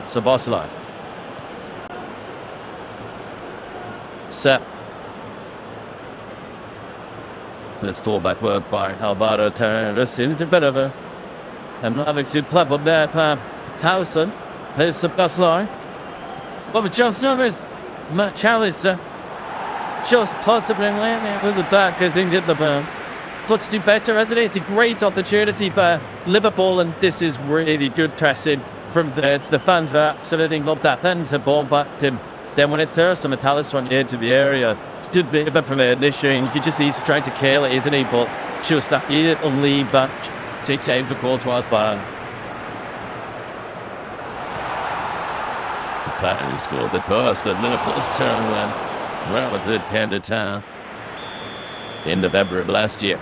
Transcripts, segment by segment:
Szoboszlai. Set. Let's fall back work by Alvaro Terrace into bit of a having to plug up there by Howson. There's Szoboszlai. What with John Snows? McAllister. Just possibly landing with the back as he did the burn. Looks to better, hasn't it? It's a great opportunity for Liverpool, and this is really good pressing from there. It's the fans were absolutely not that fans have ball back him. Then when it thirsts on McAllister on the edge of the area, it's a good bit of a prevention. You just he's trying to kill it, isn't he? But just that little lead back takes aim for Courtois' bar. The player scored the first at Liverpool's turn when Real Madrid came to town in November of last year.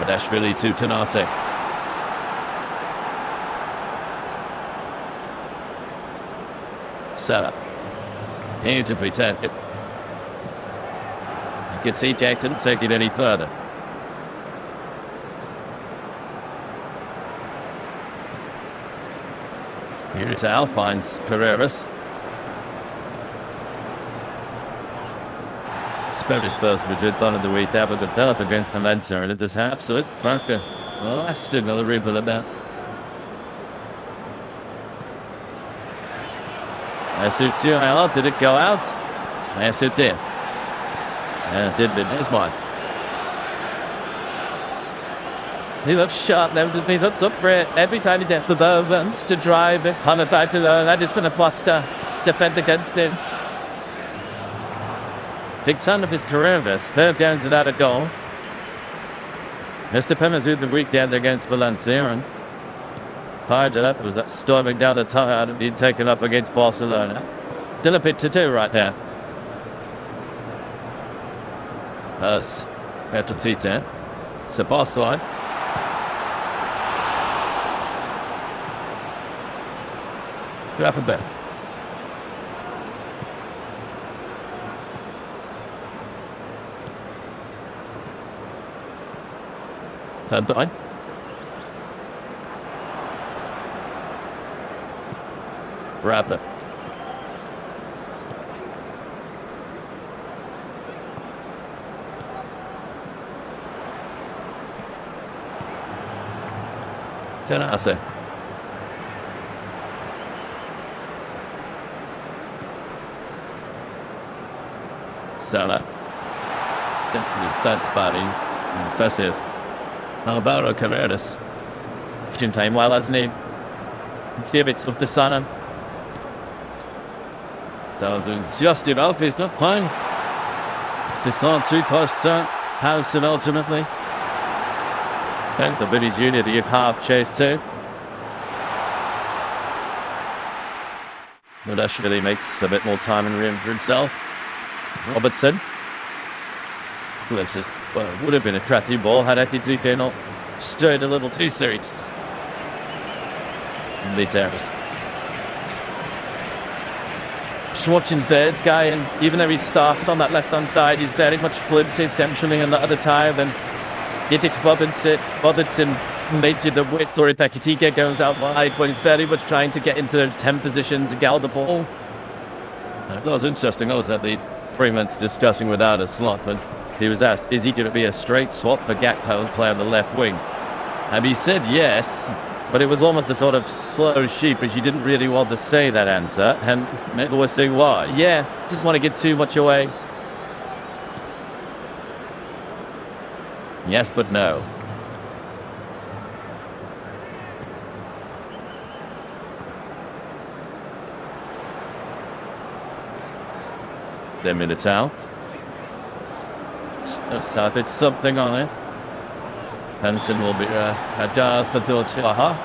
Ashvili to Tanate. Salah. Beautifully tapped it. You can see Jack didn't take it any further. Here it's Al, finds Pereiras. Spurs Madrid on the way down with the belt against Valencia, and it is absolute fucker. Well, that's still another rival about. UCL, did it go out? Yes, it did. Yeah, it did in his mind. He looks sharp now, doesn't he? Looks up for it every time he gets the ball, wants to drive it. Hammer back to the that has been a cluster. Defend against him. Big ton of his career, this. 3rd games without a goal. Mr. Pemers with the weekend against Valencia and fired it up. It was that storming down the tire and being taken up against Barcelona. Still a bit to do right there. That's Petr Szoboszlai. Grab a bit. Third line. Rapper. Tanase. Salah. Stepping his tight spotting. Impressive. Alvaro Carreras. Action time well, hasn't he? Let's give it stuff to Sana. So just enough, he's not playing. This on 2 touchdowns. Howson ultimately. And the Billy Jr. to give half chase too. Nodash really makes a bit more time in room for himself. Robertson. Glimpses. Well, it would have been a crappy ball had Akizuke not stirred a little too serious. Leeds errors. Just watching Bird's guy, and even though he's staffed on that left-hand side, he's very much flipped essentially on the other time. And Didic Robertson made you the width, or if Ekitike goes out wide, but he's very much trying to get into 10 positions and gather the ball. That was interesting. I was at the 3 months discussing without a slot, but he was asked, is he going to be a straight swap for Gakpo and play on the left wing? And he said yes, but it was almost a sort of slow sheepish. He didn't really want to say that answer, and people were saying, why? Yeah, just want to get too much away. Yes, but no. Then Militao. It's something on it. Henson will be a dive for Dortiaha.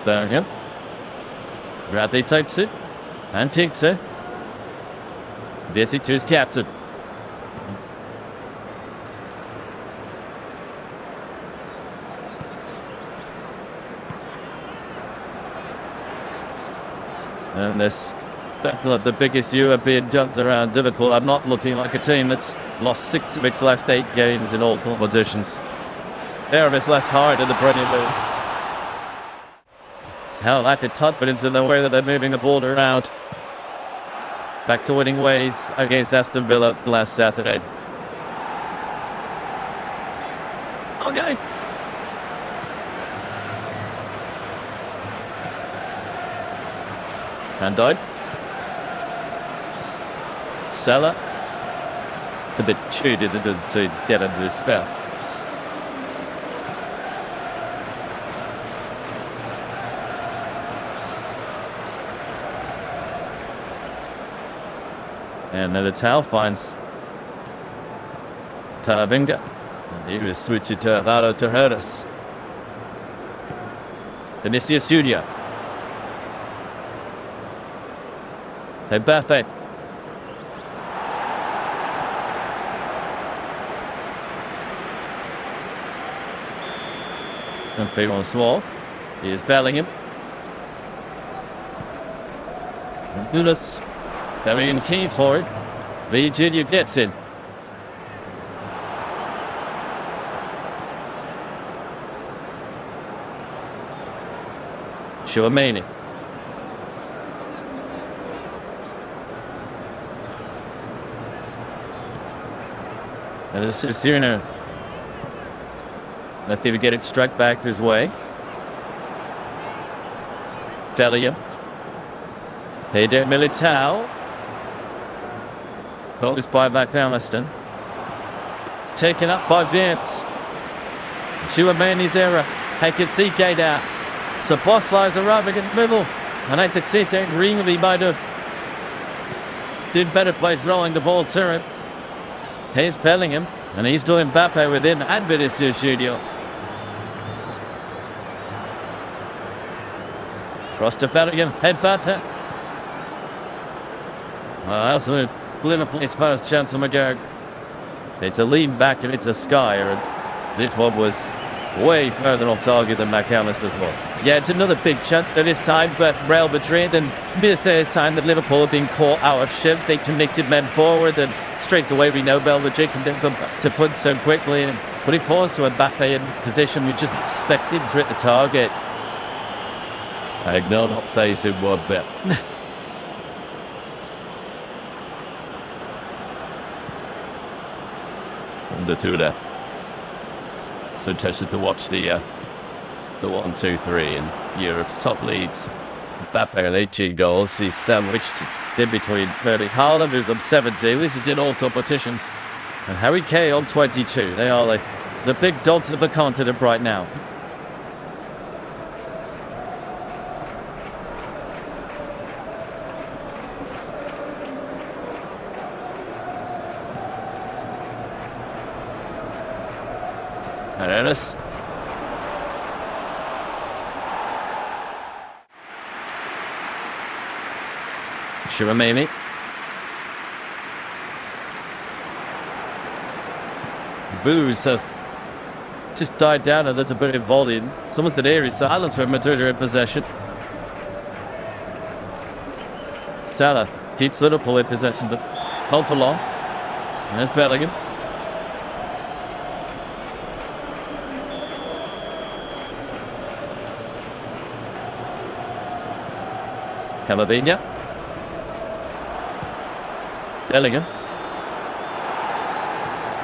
Birmingham. Bradley takes it and takes it. Busy to his captain. And this, the biggest European jumps around Liverpool are not looking like a team that's lost 6 of its last 8 games in all competitions. They're a bit less hard in the Premier League. It's how lack of confidence in the way that they're moving the ball around. Back to winning ways against Aston Villa last Saturday. Okay. Van Dijk. Salah. A bit chewed it to get into this spell. And then the towel finds Camavinga. And he will switch it to Alvaro Torres. Vinicius Junior. Mbappe. Mbappe on small. Here's Bellingham. Nunes. Very keen for it. Lee Junior gets in. Chouameni. And this is Cyrano. Let them get it struck back his way. Delia. Pedro Militao. Focused by McAllister. Taken up by Vince. Chouameni's error. I can see Gate out. So Boslai's arriving in the middle. And I could see that really might have did better place throwing the ball to him. Here's Bellingham. And he's doing Mbappe within and Vinicius Junior. Cross to Bellingham. Headbutt. Absolute Liverpool's first chance on McGurk. It's a lean back and it's a Skyer. And this one was way further off target than McAllister's was. Yeah, it's another big chance at this time, but Real Madrid, and the third time that Liverpool have been caught out of shift. They committed men forward, and straight away we know Real Madrid can get them to put so quickly and put it forward to Mbappe in position we just expected to hit the target. I will not say so one bit. And the two there. So tested to watch the 1, 2, 3 in Europe's top leagues. Mbappe and 18 goals. He's sandwiched in between Erling Haaland, who's on 17. This is in all competitions. And Harry Kane on 22. They are the big dogs of the continent right now. And Ennis. Chouameni. Boos have just died down a little bit in volume. It's almost an eerie silence when Madrid are in possession. Stella keeps Liverpool in possession, but not for long. And there's Bellingham. Camavinga. Bellingham.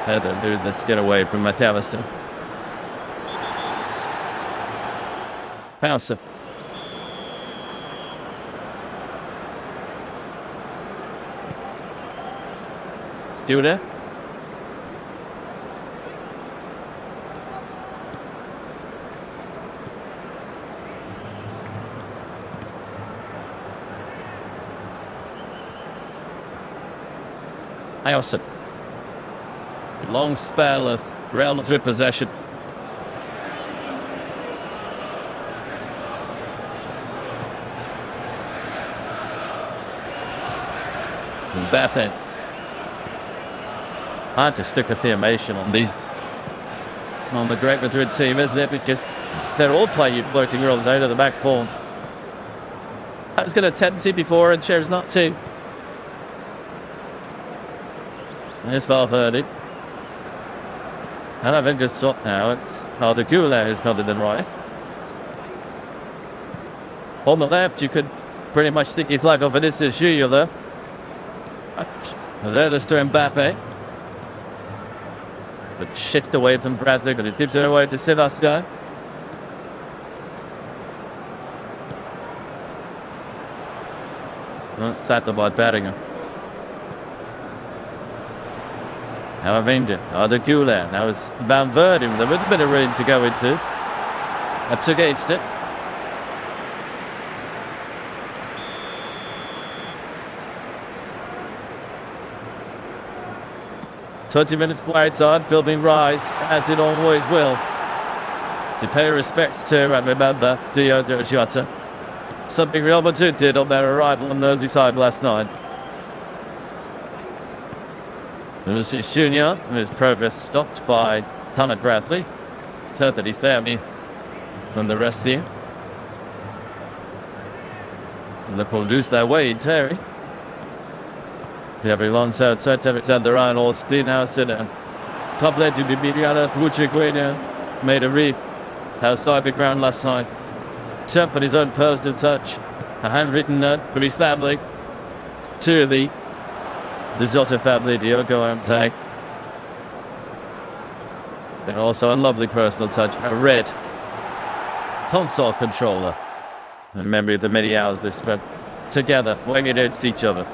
Header, dude, let's get away from McAllister. Pouncer. Duda. Ayosip. Long spell of Real Madrid possession. Mbappe. Hard to stick a formation on the Great Madrid team, isn't it? Because they're all playing floating rolls out of the back four. was going to attempt to before and chose not to. There's Valverde. And I think just thought now it's Arda Güler who's nodded in right. On the left, you could pretty much stick your flag off Vinicius Junior there. There to Mbappe. But shift away from Bradley, but it gives it away to Sebastian. It's at the by Bellingham. Now Avenda, Arda Güler. Now it's Valverde with a little bit of room to go into. Up against it. "20 minutes played time, building rise, as it always will. To pay respects to and remember Diogo Jota. Something Real Madrid did on their arrival on Merseyside last night. Vinicius Junior, and his progress stopped by Thomas Bradley. Third that he's there from the rest here. Liverpool lose their way in Terry. Everyone so it's at the Ryan Austin now sit down. Top led to the Emiliano Buccegueno made a reef outside the ground last night. Tempered his own personal touch. A handwritten note from his family to the Jota family, Diogo Armtag. Then also a lovely personal touch, a red console controller. In memory of the many hours they spent together, playing against each other.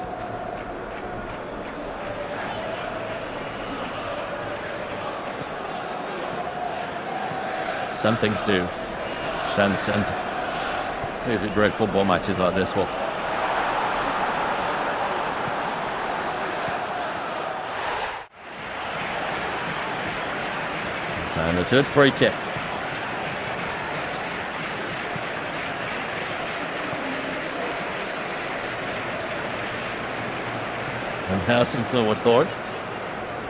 Some things do transcend really great football matches like this one. So to free kick. And Housen still thought.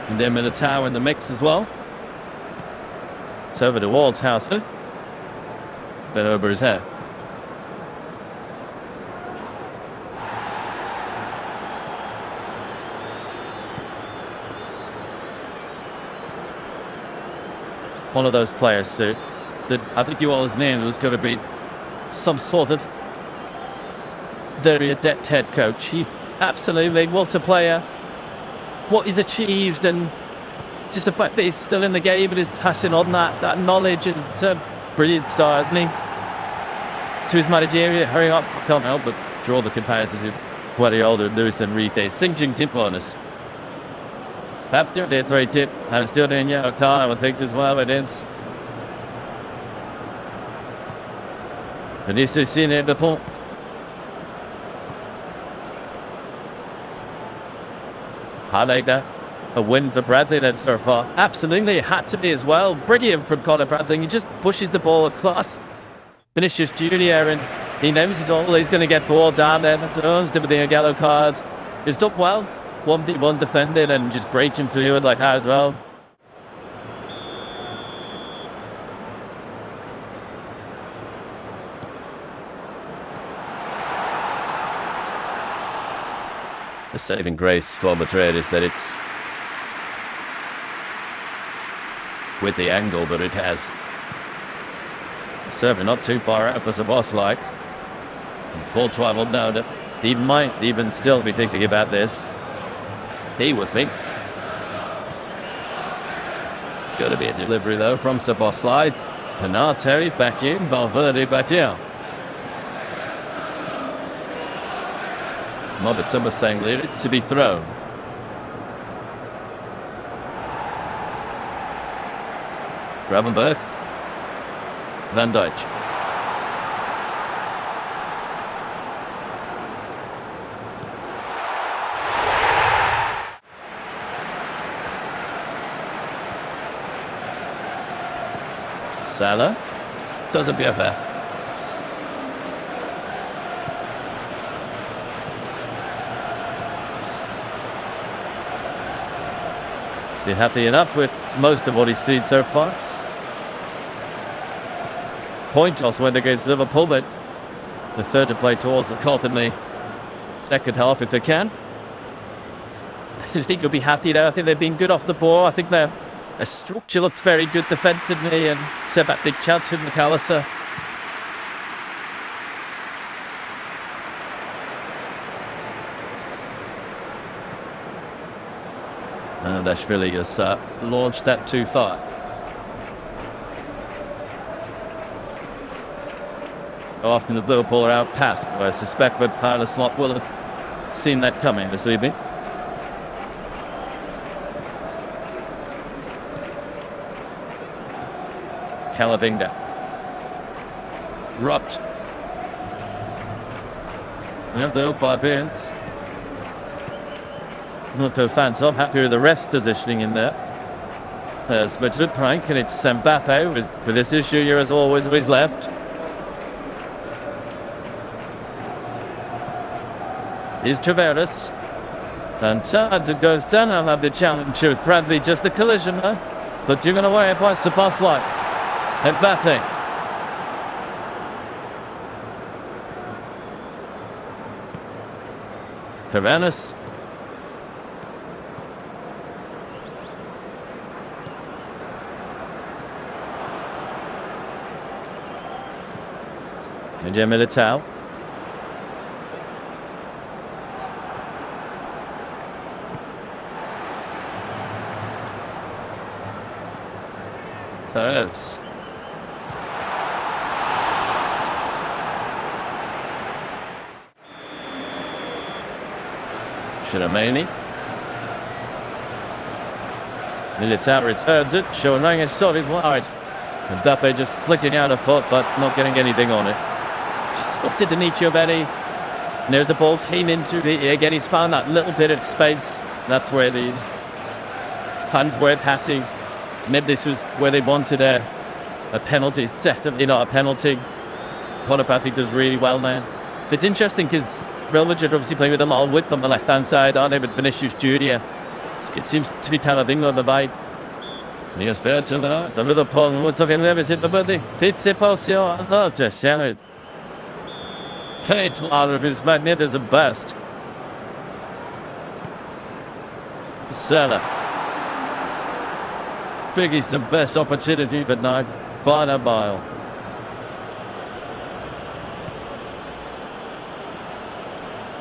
And then Militao in the mix as well. It's over to Waldhauser. Then over his head. One of those players too, that I think you always named was going to be some sort of very adept head coach. He absolutely multiplayer, what he's achieved, and just the fact that he's still in the game and is passing on that knowledge and brilliant style, isn't he? To his managerial, hurry up, can't help but draw the comparisons with Guardiola, Luis Enrique, singeing tip bonus. After the 3-tip, and still in yellow card, I would think as well it is. Vinicius in Liverpool. I like that. A win for Bradley then so far. Absolutely, it had to be as well. Brilliant from Conor Bradley. He just pushes the ball across Vinicius Junior, and he knows it's all. He's going to get ball down there. That's earns with the yellow cards. He's done well. 1v1 defending and just breaking through it like that as well. The saving grace for Madrid is that it's with the angle that it has. Certainly not too far out for Szoboszlai. Full travel now that he might even still be thinking about this. He would think. It's going to be a delivery though from Szoboszlai. Canate back in, Valverde back out. But some are saying to be thrown. Gravenberg. Van Dijk. Salah does a bit of that. Be happy enough with most of what he's seen so far. Point toss went against Liverpool, but the third to play towards the Cop in the second half if they can. I just think you'll be happy there. I think they've been good off the ball. I think their structure looks very good defensively, and set that big chance with McAllister. And Ashvili has launched that too far. Often the Liverpool are outpassed, but I suspect that Parler Slot will have seen that coming this evening. Calavinga. Rupt. And the barbarians. Liverpool fans are happy with the rest positioning in there. There's Madrid prank, and it's Mbappe with this issue here as always with his left. Is Traveris. And as it goes down, I'll have the challenge with Bradley, just a collision there. But driven away by Szoboszlai. Mbappe. Tavares. And Militao. Perhaps. Shiromani. Militao returns it, showing his shot is wide. Mbappe just flicking out a foot, but not getting anything on it. Just stuffed it to Nichovetti. And there's the ball, came into the again. He's found that little bit of space. That's where these hands were patting. Maybe this was where they wanted a penalty. It's definitely not a penalty. Conor Patrick does really well now. But it's interesting because Real Madrid obviously playing with them all width on the left hand side, aren't they? With Vinicius Junior. It seems to be Calavinga on the right. Io spero da Liverpool molto che deve essere per pizze posizione no just siamo played out of his magnificent best. Salah. Biggie's the best opportunity, but not by a mile.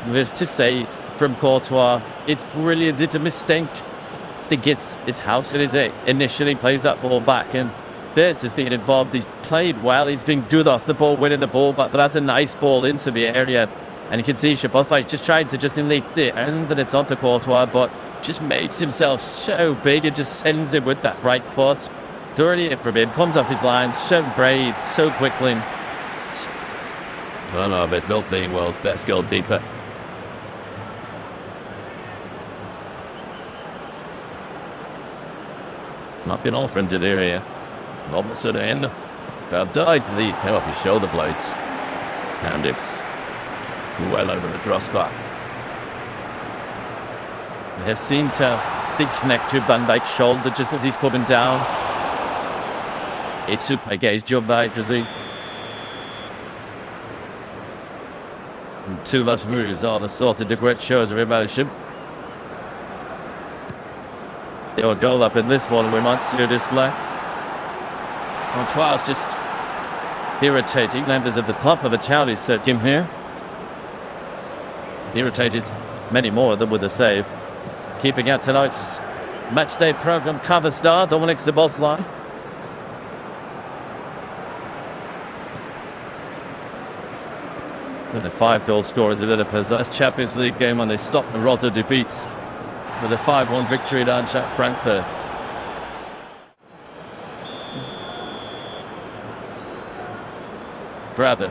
With to say from Courtois, it's brilliant. It's a mistake. I think it's House. It is it. Initially plays that ball back, and there just being involved. He's played well. He's been good off the ball, winning the ball, but that's a nice ball into the area, and you can see Szoboszlai just trying to just elite it, and then it's onto Courtois, but just makes himself so big. It just sends him with that right foot. Dirty it from him, comes off his line, so brave, so quickly. I know, but not being world's best goalkeeper. Not been off into the area. Robinson in. Died the pay off his shoulder blades. And it's well over the Drosbach. They have seemed to big connect to Van Dijk's shoulder just as he's coming down. It's super against John Hopkins. Too much moves on the sort of the great shows of emotion. They'll goal up in this one, we might see a display. Antoine's just irritating members of the club of a Charlie said Jim here. Irritated many more of them with a save. Keeping out tonight's match day program cover star, Dominic Szoboszlai. And the 5-goal scorers of Liverpool's last Champions League game when they stopped the Rotter defeats with a 5-1 victory at Eintracht Frankfurt. Brother.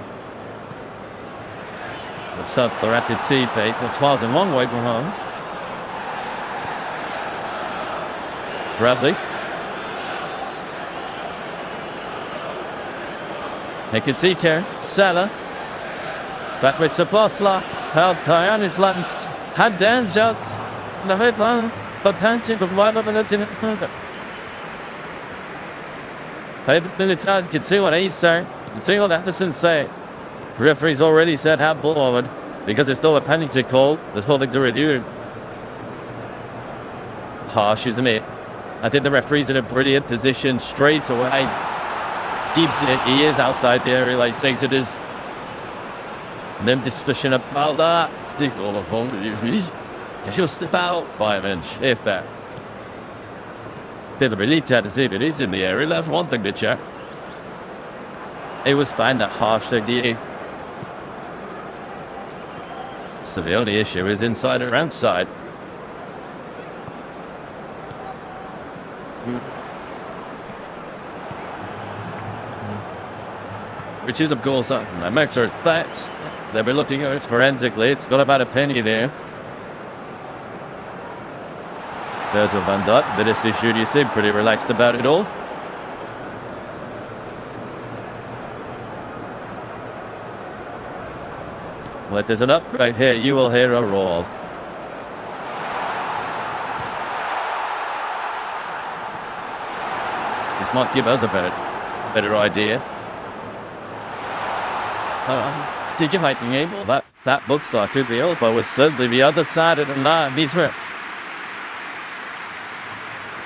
Looks up the rapid seed fate. The 12's in one way from home. Bradley. They can see here. Salah. Back with Szoboszlai. Held Kyanis Lansd. Had down shots. The headline. But panting from right up in the dinner. Militao can see what he's saying. Can see what Anderson's saying. Referee's already said handball forward because there's still a penalty call. There's holding to review. Harsh, isn't it? I think the referee's in a brilliant position straight away. Deeps it. He is outside the area like says it is. And then discussion about that. Think all of them. She'll slip out by an inch, if that. They'll really try to see if it is in the area. That's one thing to check. It was fine that Harsh idea. So the only issue is inside or outside. Which is, of course, a matter of fact. They'll be looking at it forensically. It's got about a penny there. Virgil van Dijk, the this issue, you seem pretty relaxed about it all. Well, there's an upgrade here. You will hear a roar. This might give us a better idea. Did you make me able? That looks like the elbow was certainly the other side of the line. These were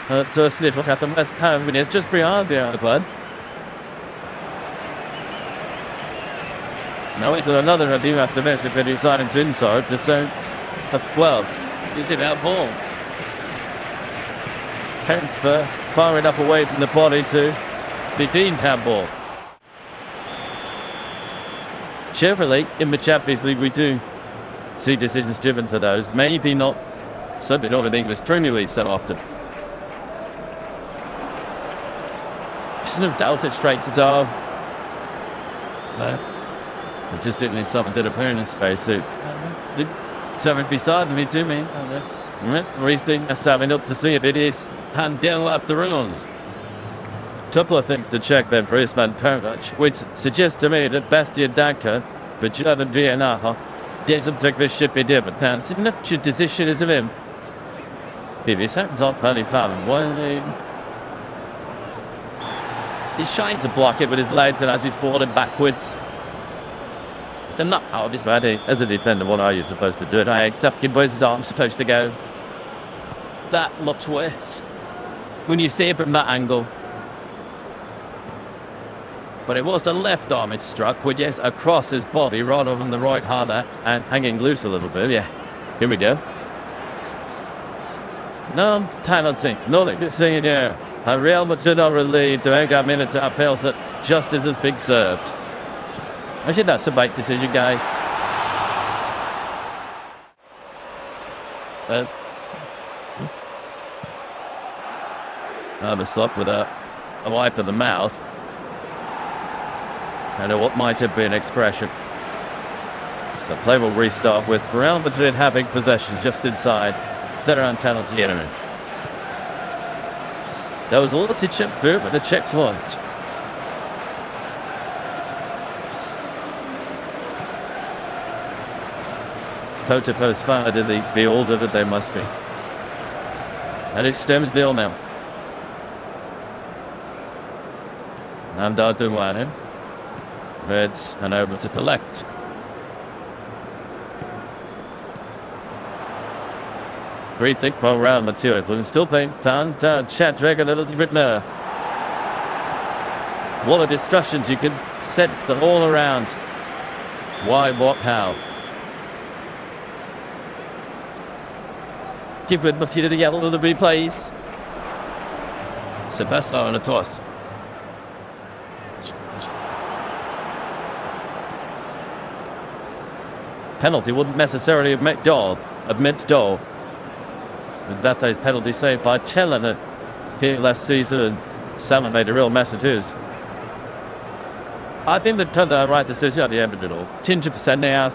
to a sniff at the West Ham, and it's just behind the bud. Now it's another review after this. If it is silence inside to say, well, is it out ball? Hensper far enough away from the body to be deemed handball. Generally, in the Champions League, we do see decisions driven to those. Maybe not, certainly not in the English Premier League so often. There's no doubt it's straight to Dar. No. I just didn't need something to appear in space. So, something beside me to me. Or he's been having up to see if it is hand down up the road. Couple of things to check then for Isman Pervac, which suggests to me that Bastian Danker, for German Vienna, didn't take this ship he did, but that's enough your decision is of him. If his hands on Paddy Fallon, he's trying to block it with his legs, and as he's falling backwards, it's not how of his body. As a defender, what are you supposed to do? I accept where's his arm supposed to go? That looks worse when you see it from that angle. But it was the left arm it struck, which is across his body rather than the right harder and hanging loose a little bit. Yeah, here we go. No penalty, nothing to see here. And Real Madrid are relieved to make that minute to appeals that justice has been served. I think that's a right decision, guy. I'm a slot with a wipe of the mouth. I know what might have been expression. So play will restart with Real Madrid having possession just inside their own penalty area. There was a lot to chip through, but the checks weren't. Photo post fired in the order that they must be. And it stems nil now. And Darduane. Reds and over to the left. Free thick ball round material, but still playing down, chat drag a little bit more. What a discussions you can sense them all around. Why, what, how? Give it a few to the yellow to the replays. Sebastian on a toss. Penalty wouldn't necessarily admit Doll. And that is penalty saved by Chelena here last season, and Salmon made a real mess of his. I think they turned the right decision at the end of it all. 100% now.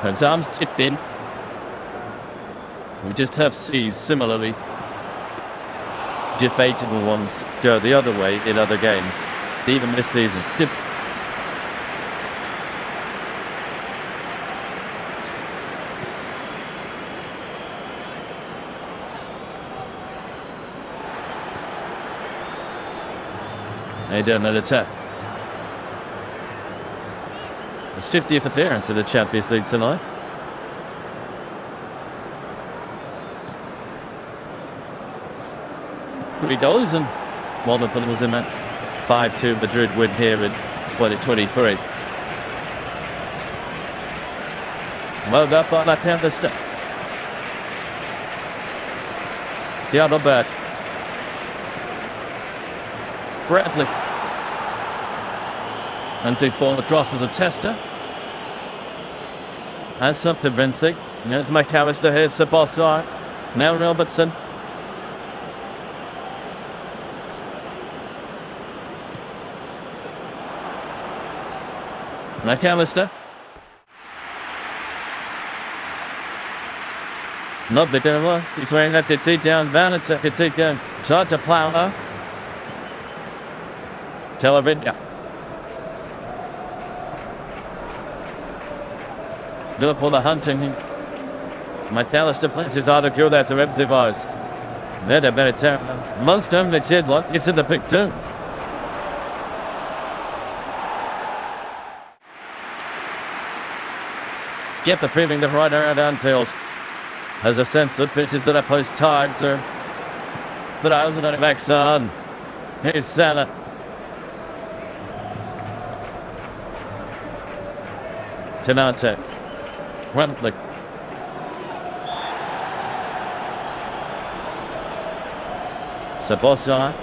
And arms tipped in. We just have seen similarly debatable ones go the other way in other games. Even this season. They don't attack. His 50th appearance in the Champions League tonight. $3 and one of them was in that 5-2 Madrid win here in 2023. Well done by that down the step. The other back. Bradley. And this ball across was a tester. And something Vincent. There's McAllister, here's the boss line. Now Robertson. McAllister. Not the good. He's wearing that to take down. Vanessa to take down. Shot to Plower. Television. Liverpool the hunting. McAllister plays his autocue there to rip device. They're better turn. Most of the kid look. It's in the pick too. Get the feeling the right around Anfield. Has a sense that pitches that are post tied to. But I was not back on. Here's Salah. Tenante. Wembley. Sabosai.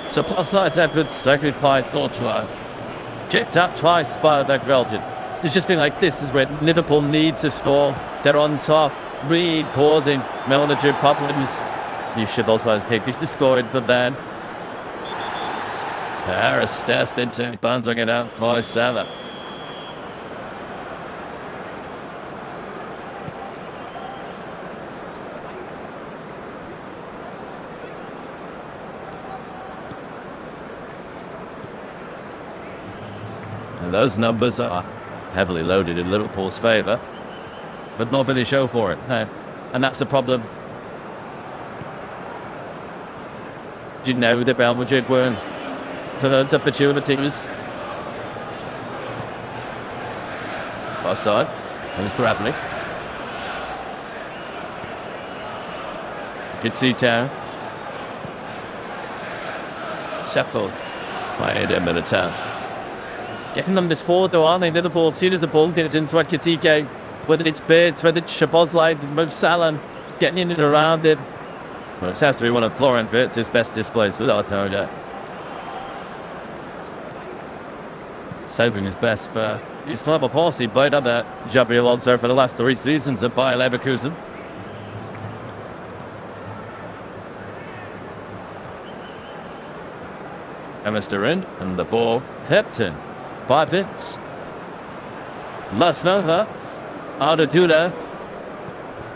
Sabosai's had good sacrifice or try. Checked up twice by the Belgian. It's just been like this is where Liverpool need to score. They're on top, really causing Madrid problems. You should also have Hickish scored for that. Harris stashed into bouncing it out by Salah. And those numbers are heavily loaded in Liverpool's favour, but not really show for it. No. And that's the problem. Do you know that Real Madrid weren't for the opportunities? Offside. There's Bradley. Good see down. Sheffield. By Eder Militao. Getting them this forward though, aren't they? Liverpool, as soon as the ball gets into Ekitike, whether it's Birds, whether it's Szoboszlai, Mo Salah, getting in and around it. Well, it has to be one of Florian Wirtz's best displays without no doubt. Saving his best for his club policy, played up that Xabi Alonso for the last 3 seasons at Bayer Leverkusen. Emister in, and the ball hepped in. 5 hits. Lasnova. Arduda.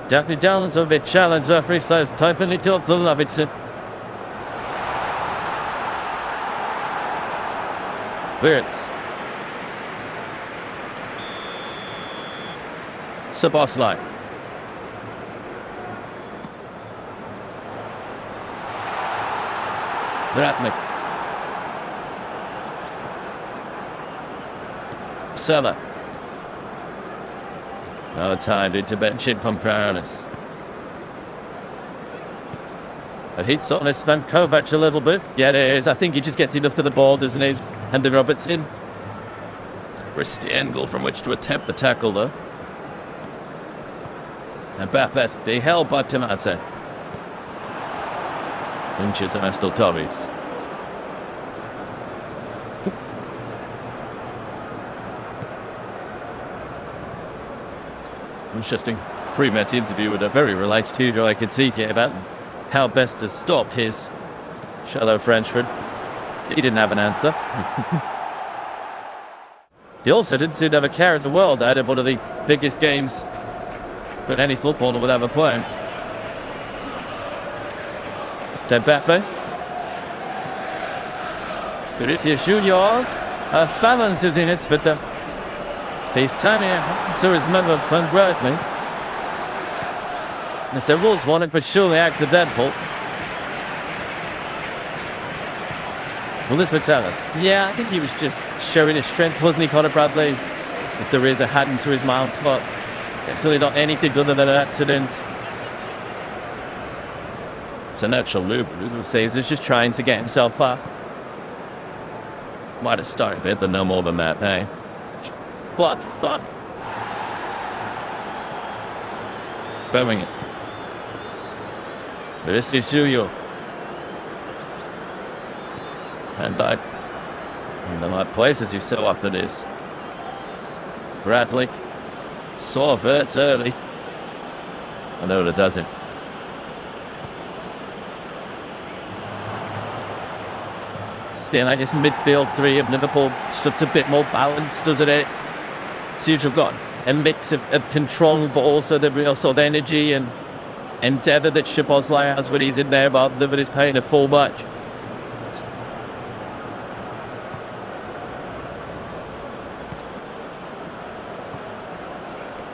Jackie Jones will be challenged. Referee says typing it up to Lovitson. Wirtz. Szoboszlai. Dratnik. Salah. No time into benching from Paranus. It hits on this Van Kovac a little bit. Yeah, it is. I think he just gets enough to the ball, doesn't he? And then Robertson. It's a risky angle from which to attempt the tackle, though. And Mbappé being held by Tomate. Inches to Aston Torres. Interesting pre-match interview with a very relaxed Hugo Ekitike about how best to stop his shallow Frenchman. He didn't have an answer. He also didn't seem to have a care in the world out of one of the biggest games that any footballer would ever play. Mbappé. Vinicius Junior. Balance is in it, but he's turning to his member from Bradley. Mr. Wolves wanted, but surely accidental. Well, this would tell us. Yeah, I think he was just showing his strength, wasn't he, Conor Bradley? If there is a hand to his mouth, but definitely not anything other than an accident. It's a natural loop. As we say, he's just trying to get himself up. Might have started a bit, but no more than that, hey. Blood. Bowing it. This is Suyo. And back in the right place, as you so often is. Bradley. Saw it early. I know it doesn't. Still, I guess midfield three of Liverpool looks a bit more balanced, doesn't it? Seems we've got a mix of control, but also the real sort of energy and endeavour that Szoboszlai has when he's in there, rather than he's playing a full match.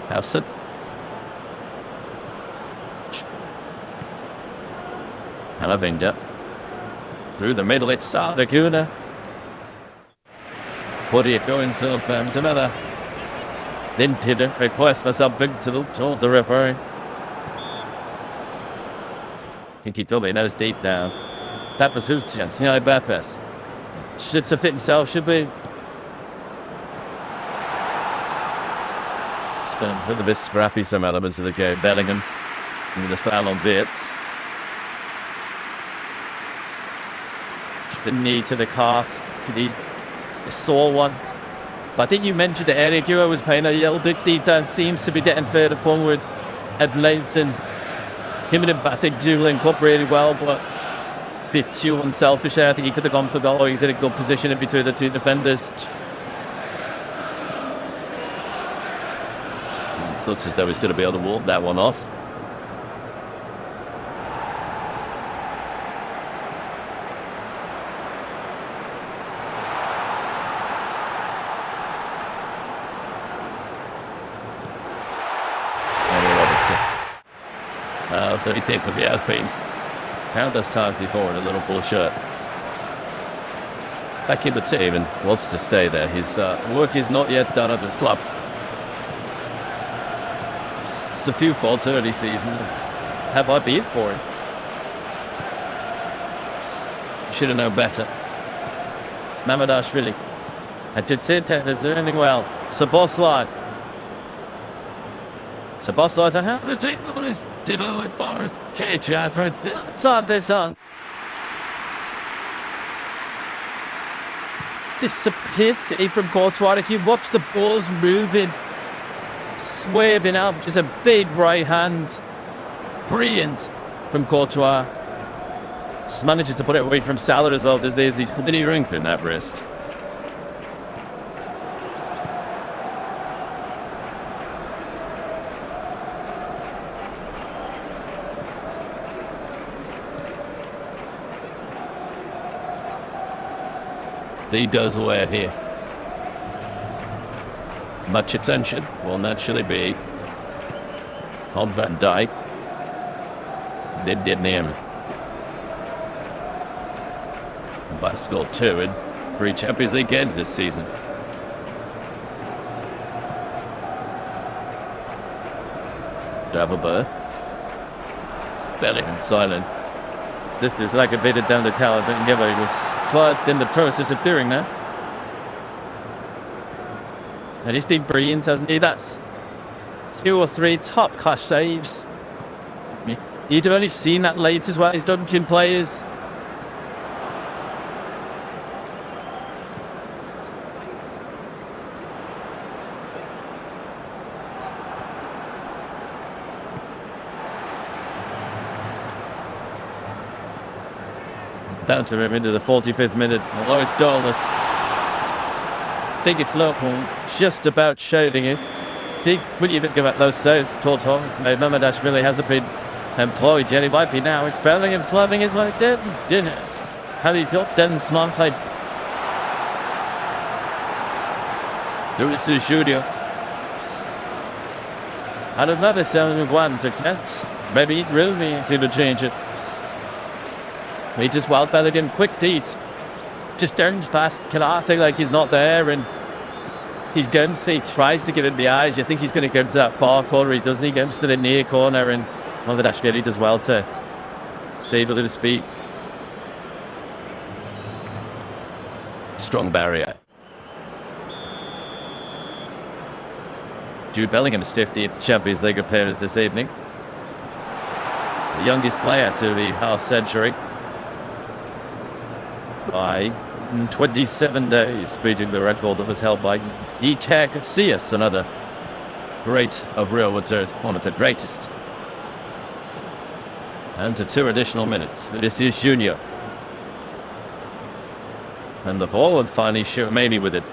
Howson. Halavinda. Through the middle, it's Sardaguna. What are you going so firm? Another Limpid request for something towards the referee. I think he probably knows deep down. That was whose chance? Yeah, Bapas. Should to fit himself, should be. A little bit scrappy, some elements of the game. Bellingham with the foul on Beats. The knee to the calf. He saw one. But I think you mentioned that Eric Euro was playing a little bit deep down. Seems to be getting further forward at Leighton. Him and Mbappe do link up really well, but a bit too unselfish there. I think he could have gone for goal. He's in a good position in between the two defenders. Looks as though he's going to be able to walk that one off. So he think with the outpace. Countless times before in a Liverpool shirt. Back in the team and wants to stay there. His work is not yet done at this club. A few faults early season. Have I been for him? Should have known better. Mamadashvili. I did say that is doing well. Szoboszlai. Szoboszlai's a half the team on his devoid bars. KJ for it's on this on. This appears from Courtois. If you watch the balls moving. Swerving out, just a big right hand. Brilliant from Courtois. Just manages to put it away from Salah as well. Does there's his mini ring in that wrist. He does wear here. Much attention will naturally be on Van Dijk. They didn't hear him. By scored 2 in 3 Champions League games this season. Davalberg. Spelling and silent. This is like a bit of down the tower, but he was fired in the process of doing that. And he's been brilliant, hasn't he? That's 2 or 3 top-class saves. You'd have only seen that late as well. He's dunking players. Down to him into the 45th minute. Although it's goalless. I think it's Liverpool just about showing it. When you think about those saves, Courtois, Mamadashvili hasn't been employed yet. He might be now. It's Bellingham slamming his way down. Dinners. How do you got then Smart played through it to Studio. Out of another 7-1 to Kent. Maybe it really seemed to change it. He just wild Bellingham, quick feet. just turns past Canate like he's not there, and he tries to get in the eyes. You think he's going to go to that far corner, he doesn't. He goes to the near corner, and Madrid does well to save a little speed. Strong barrier. Jude Bellingham's 50th Champions League appearance this evening. The youngest player to the half century by 27 days, beating the record that was held by Iker Casillas, another great of Real Madrid, one of the greatest. And to 2 additional minutes, Vinicius Junior. And the ball, and finally Maybe with it.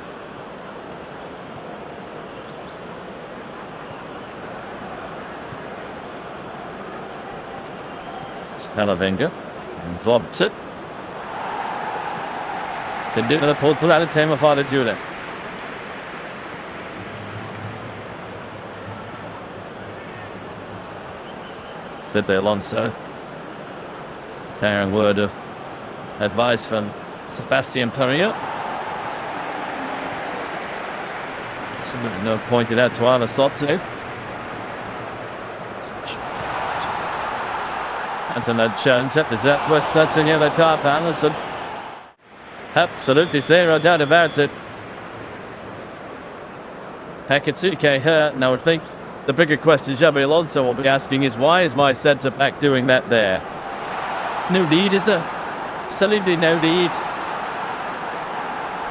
Palavenga lobs it. Den did the pull to that time for the Judah. Did the Alonso. Carrying word of advice from Sebastian Torrio. Somebody no pointed out to Arne Slot too. Anton Jones up, is that West Hudson yellow card for Anderson? Absolutely zero doubt about it. Hakatsuke hurt. Now I think the bigger question Xabi Alonso will be asking is, why is my centre back doing that there? No need, is there? Absolutely no need.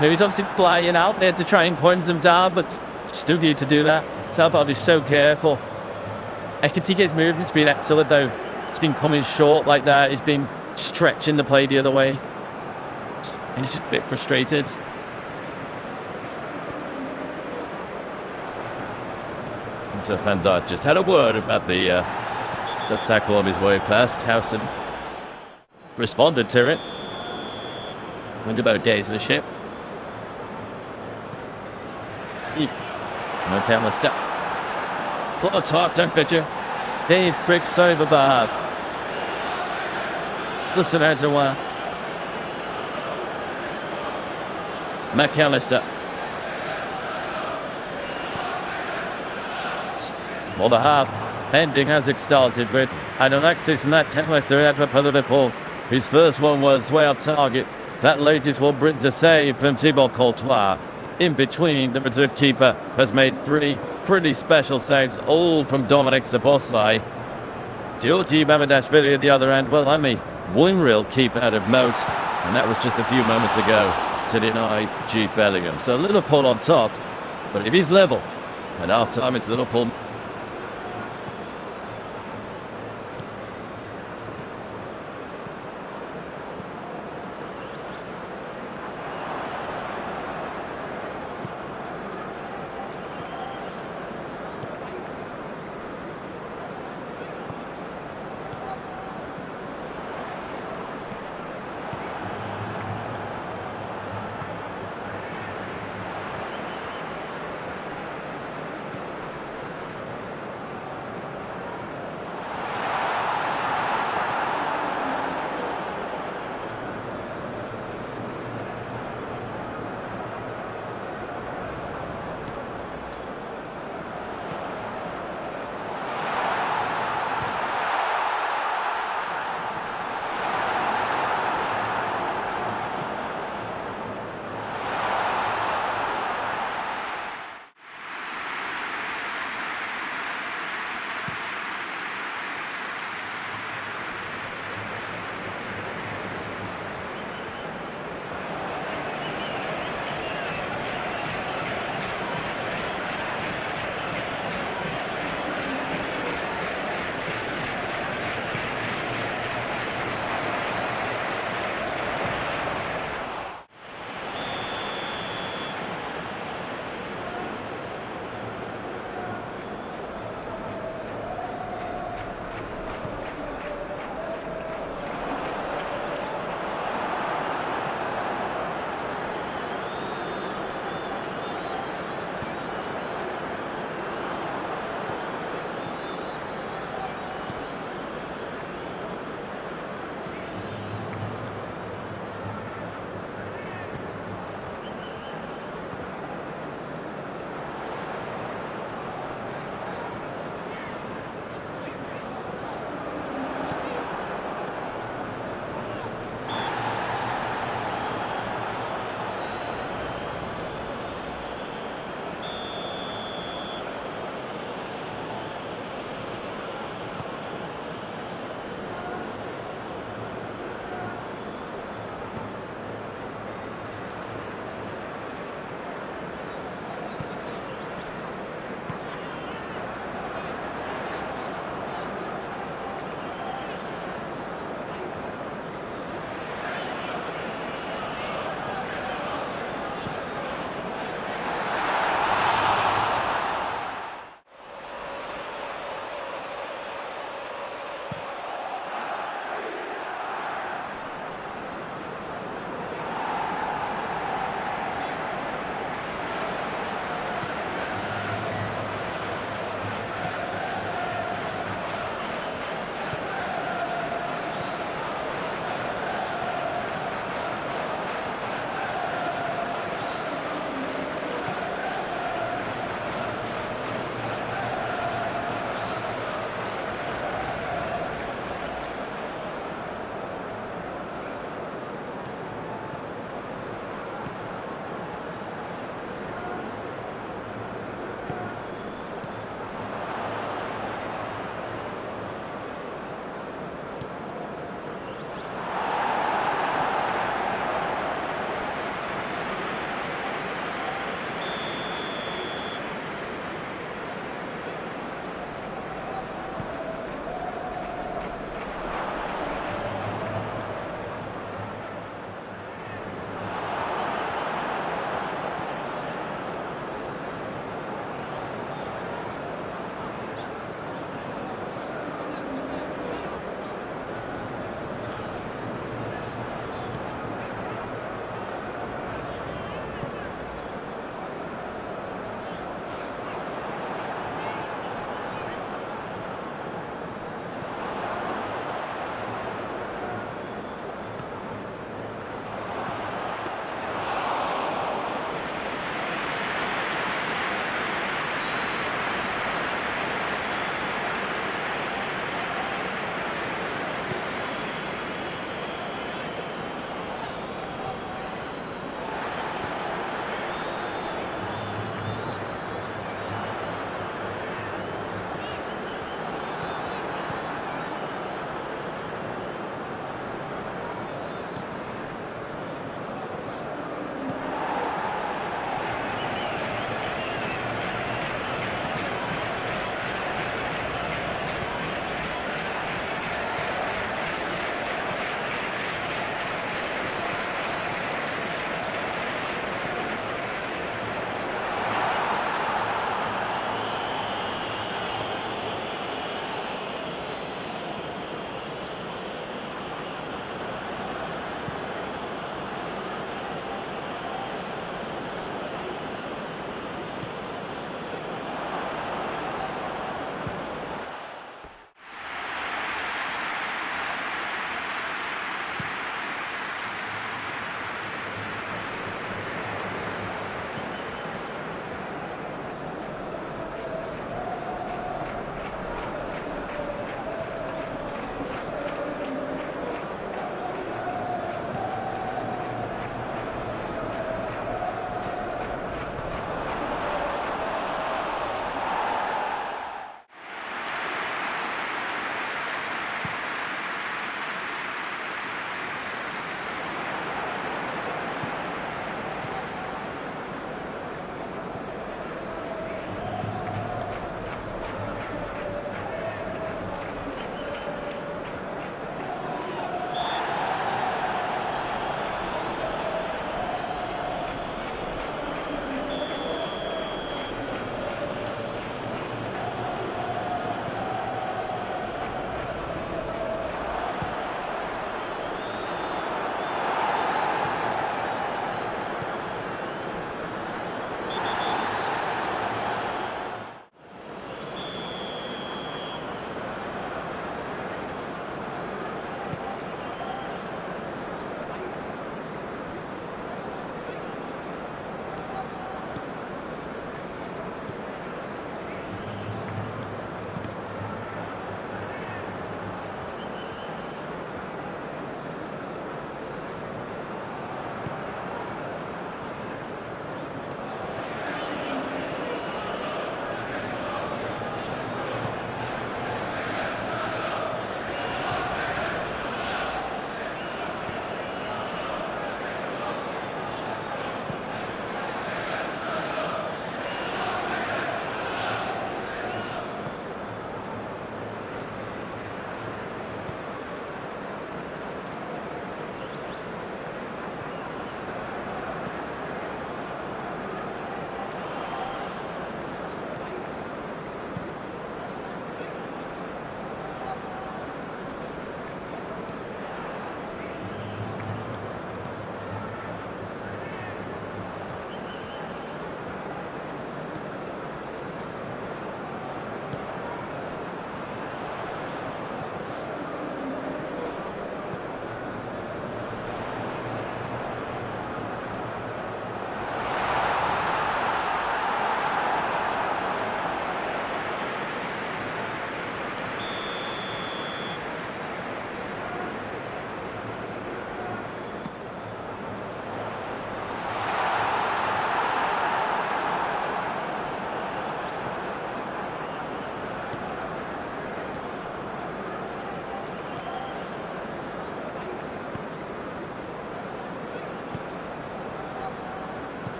Maybe he's obviously flying out there to try and point him down, but still need to do that. Talbot is so careful. Ekatike's movement's been excellent though. He's been coming short like that. He's been stretching the play the other way. He's just a bit frustrated. And Van Dijk just had a word about the tackle on his way past. Howson responded to it. Went about days of the ship. No camera step. Plot talk, don't picture. Steve bricks over Bahab. Listen out to one. McAllister. More the half. Ending has it started with Alexis and that McAllister at for Liverpool. His first one was way off target. That latest one brings a save from Thibaut Courtois. In between, the Madrid keeper has made 3 pretty special saves, all from Dominic Szoboszlai. Georgi Mamardashvili at the other end. Well, I mean, one real keeper out of Moat, and that was just a few moments ago to deny Jude Bellingham. So Liverpool on top, but it is level. And half time, it's Liverpool.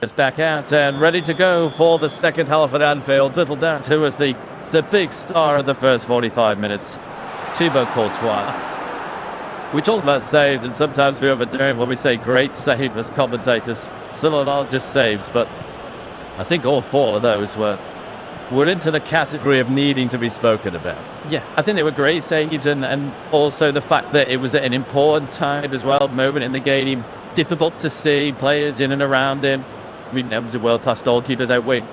It's back out and ready to go for the second half at Anfield. Little down to as the big star of the first 45 minutes, Thibaut Courtois. We talk about saved, and sometimes we overdo it when we say great save as commentators. Some of them just saves, but I think all four of those were into the category of needing to be spoken about. Yeah, I think they were great saves, and also the fact that it was at an important time as well, moment in the game. Difficult to see players in and around him. I mean, there was a world-class goalkeepers out wing.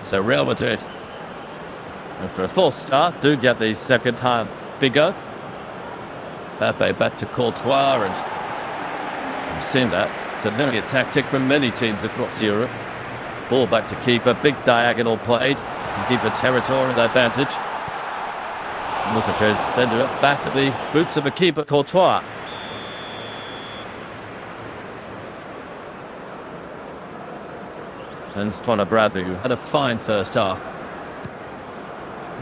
So Real Madrid, and for a false start, do get the second half bigger. Mbappe back to Courtois, and we've seen that. It's a very tactic from many teams across Europe. Ball back to keeper, big diagonal played, and keeper territorial advantage. And send it up back to the boots of the keeper, Courtois. And Connor Bradley, who had a fine first half.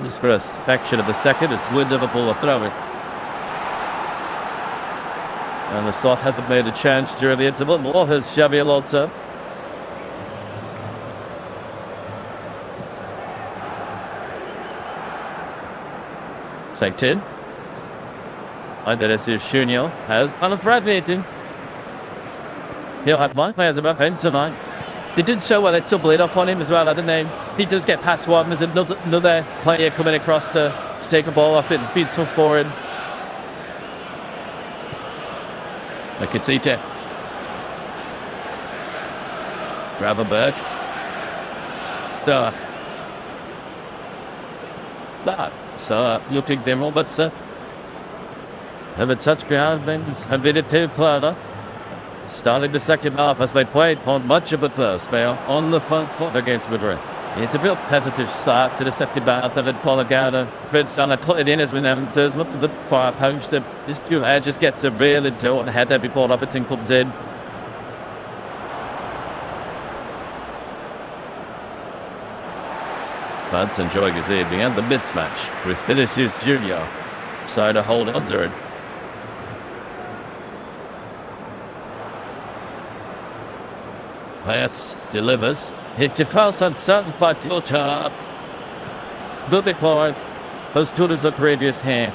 His first action of the second is to win Liverpool a throw-in. And the slot hasn't made a change during the interval, nor has Xabi Alonso. Saked in. And then Junio has Connor Bradley. He'll have one players above him tonight. They did so well, they double it up on him as well, didn't they? He does get past one. There's another player coming across to take a ball off it. It's been tough for him. Makatite. Gravenberg. Star. So, looking demo, but have a touch behind things. Have been a two-player. Starting the second half as they played for much of the first spell on the front foot against Madrid. It's a real positive start to the second half of it. Polagada, Vincent put it in as when does look at the far post. This dude just gets a real important header before Robertson comes in. Bud's enjoying his evening and the mismatch with Vinicius Junior. So to hold on to it. Payets delivers. Hit defense uncertain by Courtois. Moving forward. Those two of the previous here.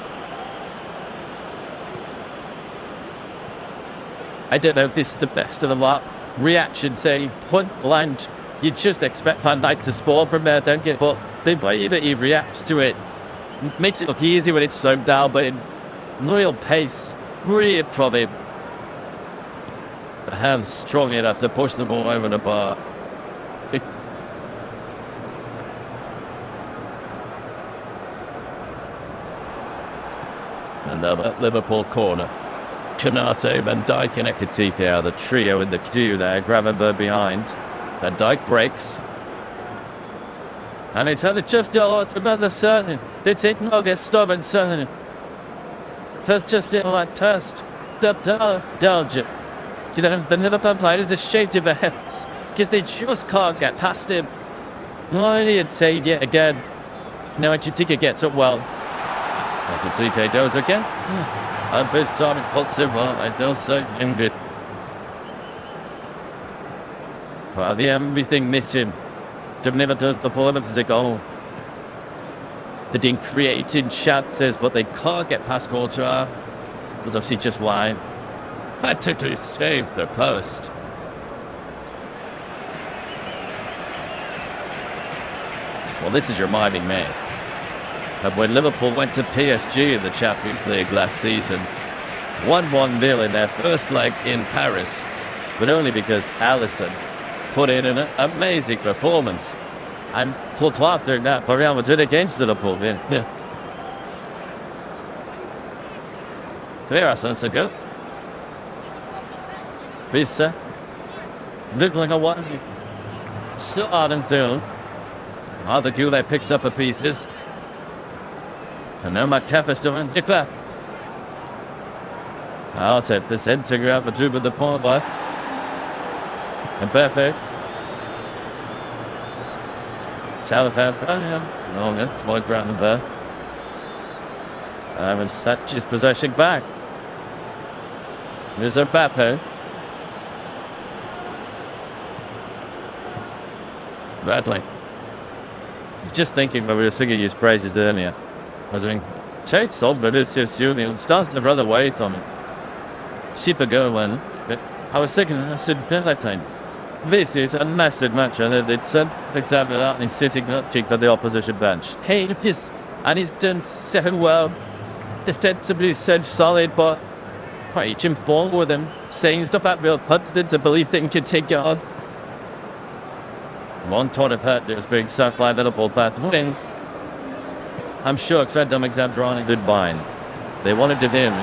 I don't know if this is the best of the lot. Reaction saying point blank. You just expect Van Dijk to score from there, don't you? But the way that he reacts to it makes it look easy when it's slowed down, but in real pace, real from him. The hands strong enough to push the ball over the bar. Another Liverpool corner. Canate, Van Dijk and Ekatike are the trio in the queue there. Gravenberg behind. Van Dijk breaks. And it's had a tough goal. It's another certain. It's it not get stubborn certain. First just in like test. Dodge. You know, the Liverpool players are ashamed of their heads because they just can't get past him. Only had saved yet again. Now Ekatike gets up well. Ekatike does again. And this time it puts him well. I don't say injured. Well, the everything missed him. Never does the performance as a goal. They didn't create in chances, but they can't get past Courtois. It was obviously just wide. Had to save the post. Well, this is your miming man. And when Liverpool went to PSG in the Champions League last season, 1-1 in their first leg in Paris, but only because Alisson put in an amazing performance. And Courtois doing that for Real Madrid against Liverpool. Yeah. There are sense ago. Visa. Look like a one. Still out and through. Arthur Goulet picks up the pieces. And now McCaffrey's doing Zickler. I'll take this into Real Madrid with the point by Mbappe. Southampton. No, that's my ground there. And Satch's possession back. Here's Mbappe. Bradley. Just thinking when we were singing his praises earlier. I was thinking, Tate's on, but it's just Union. Starts to rather weight on it. Super good one. But I was thinking, I said, that time. This is a massive match, and it's an example that he's sitting up for the opposition bench. Hey, his and he's done so well. Defensively, so solid, but reaching forward with him, saying stuff at real confidence and belief that he can take it on. One ton of hurt is being sucked by Liverpool, but I'm sure because Red Alexander on a good bind. They wanted to win.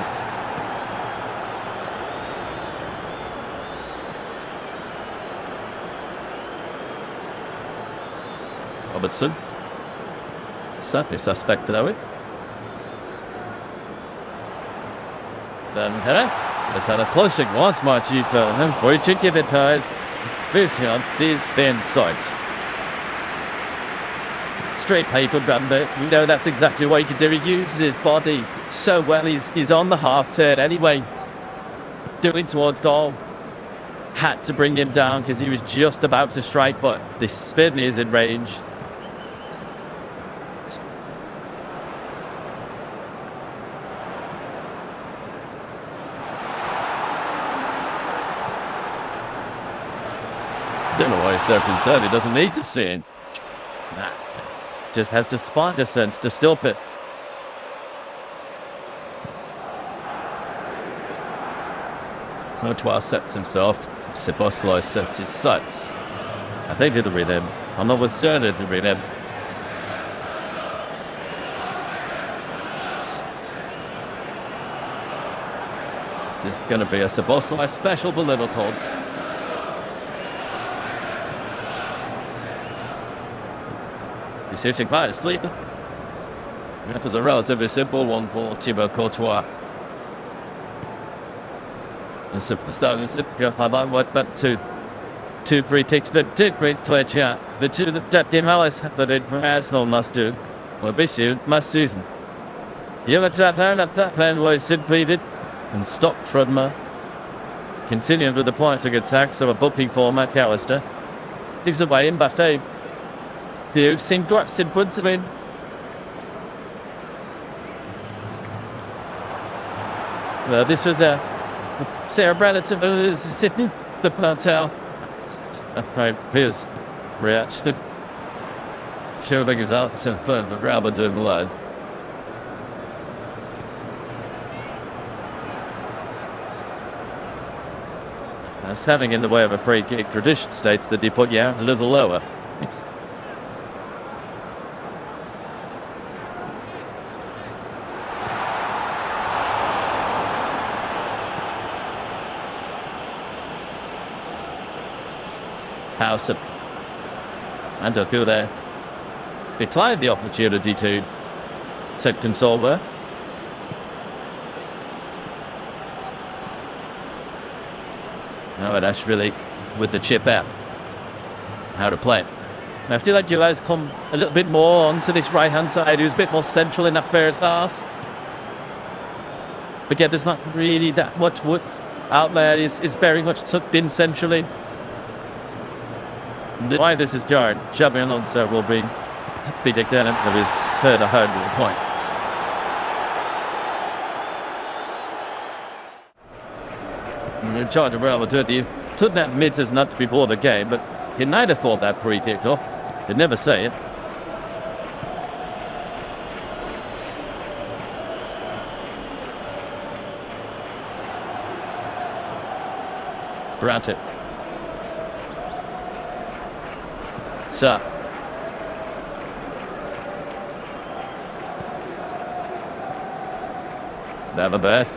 Robertson. Certainly suspect though it. Then Hera has had a close look once more cheaper and for to give it hard. This here is Ben sight. Straight paper Bramber. You know that's exactly what he can do. He uses his body so well. He's on the half turn anyway. Doing towards goal. Had to bring him down because he was just about to strike, but the spin is in range. Don't know why he's so concerned. He doesn't need to see it. Nah. Just has the spider sense to stop it. Courtois sets himself. Szoboszlai sets his sights. I think it'll read him. I'm not with certain it'll read him. This is going to be a Szoboszlai special for Liverpool. He's sitting quite asleep. That was a relatively simple one for Thibaut Courtois. And superstar is I like what but two free kicks, but two great play chat. The two that game Alice that it Arsenal must do. Will be soon, must season. That plan was completed and stopped from continuing with the points against attack, so a booking for McAllister. Gives away in Mbappe. You seem to simple to win. Well, this was a Sarah Brandon is sitting the plateau. His reaction. Showing his out in front of Robert in the line. As having in the way of a free kick tradition states that they put you out a little lower. House and Doku there declined the opportunity to take control there. Now it actually with the chip out. How to play it. I feel like you guys come a little bit more onto this right hand side, who's a bit more central in that first half. But yeah, there's not really that much wood out there. Is very much tucked in centrally. Why this is guard, Xabi Alonso will be dictated of his third 100 points. In charge of Real Madrid, you took that mid as not before the game, but he neither thought that pre-kicked off. He'd never say it. Granted. Sir. Never bad.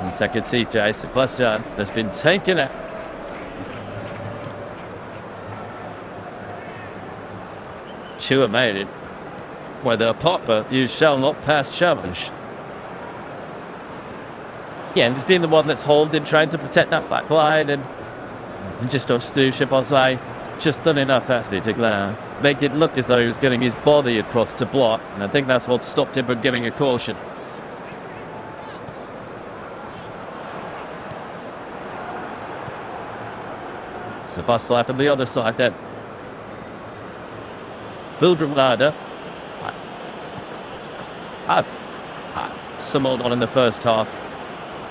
And second CJ Sebastian has been taken out. Chua made it. Whether a popper, you shall not pass challenge. Yeah, he's been the one that's holding, trying to protect that back line, and just off Stu Shiponsai, just done enough actually to make it look as though he was getting his body across to block, and I think that's what stopped him from giving a caution. It's the bus life on the other side then. Vildralada. Summoned on in the first half.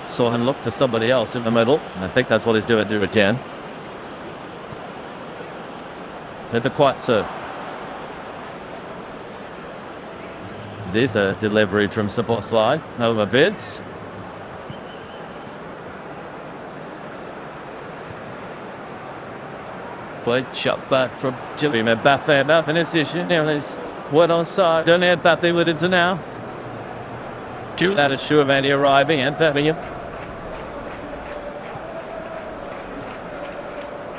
Saw him look for somebody else in the middle, and I think that's what he's doing to again. With the quite serve. There's a delivery from Szoboszlai over Vids. Play shot back from Jimmy Mbappe. Mbappe in his issue. Now there's one on side. Don't have Mbappe with it now. That is sure Manny arriving and Birmingham.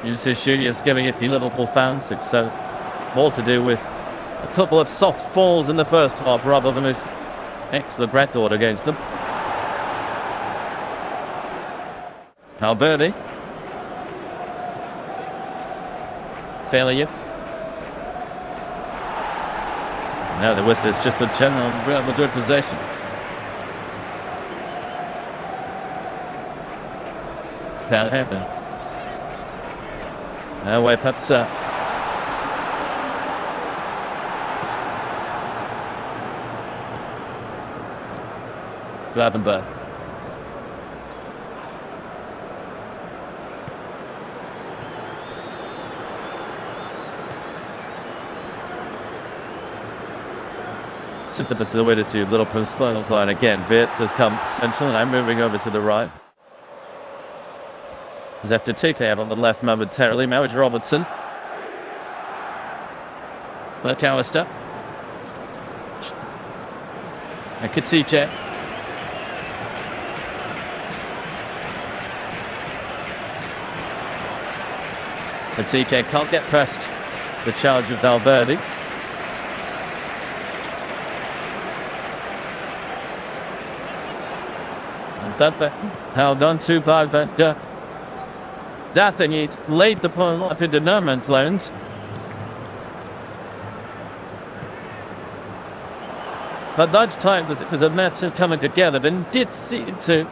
UCLAction is giving it the Liverpool fans. It's more to do with a couple of soft falls in the first half rather than his excellent record against them. Alberti. Failure. Now the whistle is just for general Real Madrid possession. Can't happen. No way, perhaps. Gravenberg. Took the bit of the way to Liverpool's final line again. Wirtz has come central and I'm moving over to the right. As after TK out on the left momentarily, now it's Robertson. McAllister. And Katsiche. Katsiche can't get past the challenge of Valverde. And that held on to by Dathany laid the ball up into no man's land. But that time it was a matter of coming together, but did seem to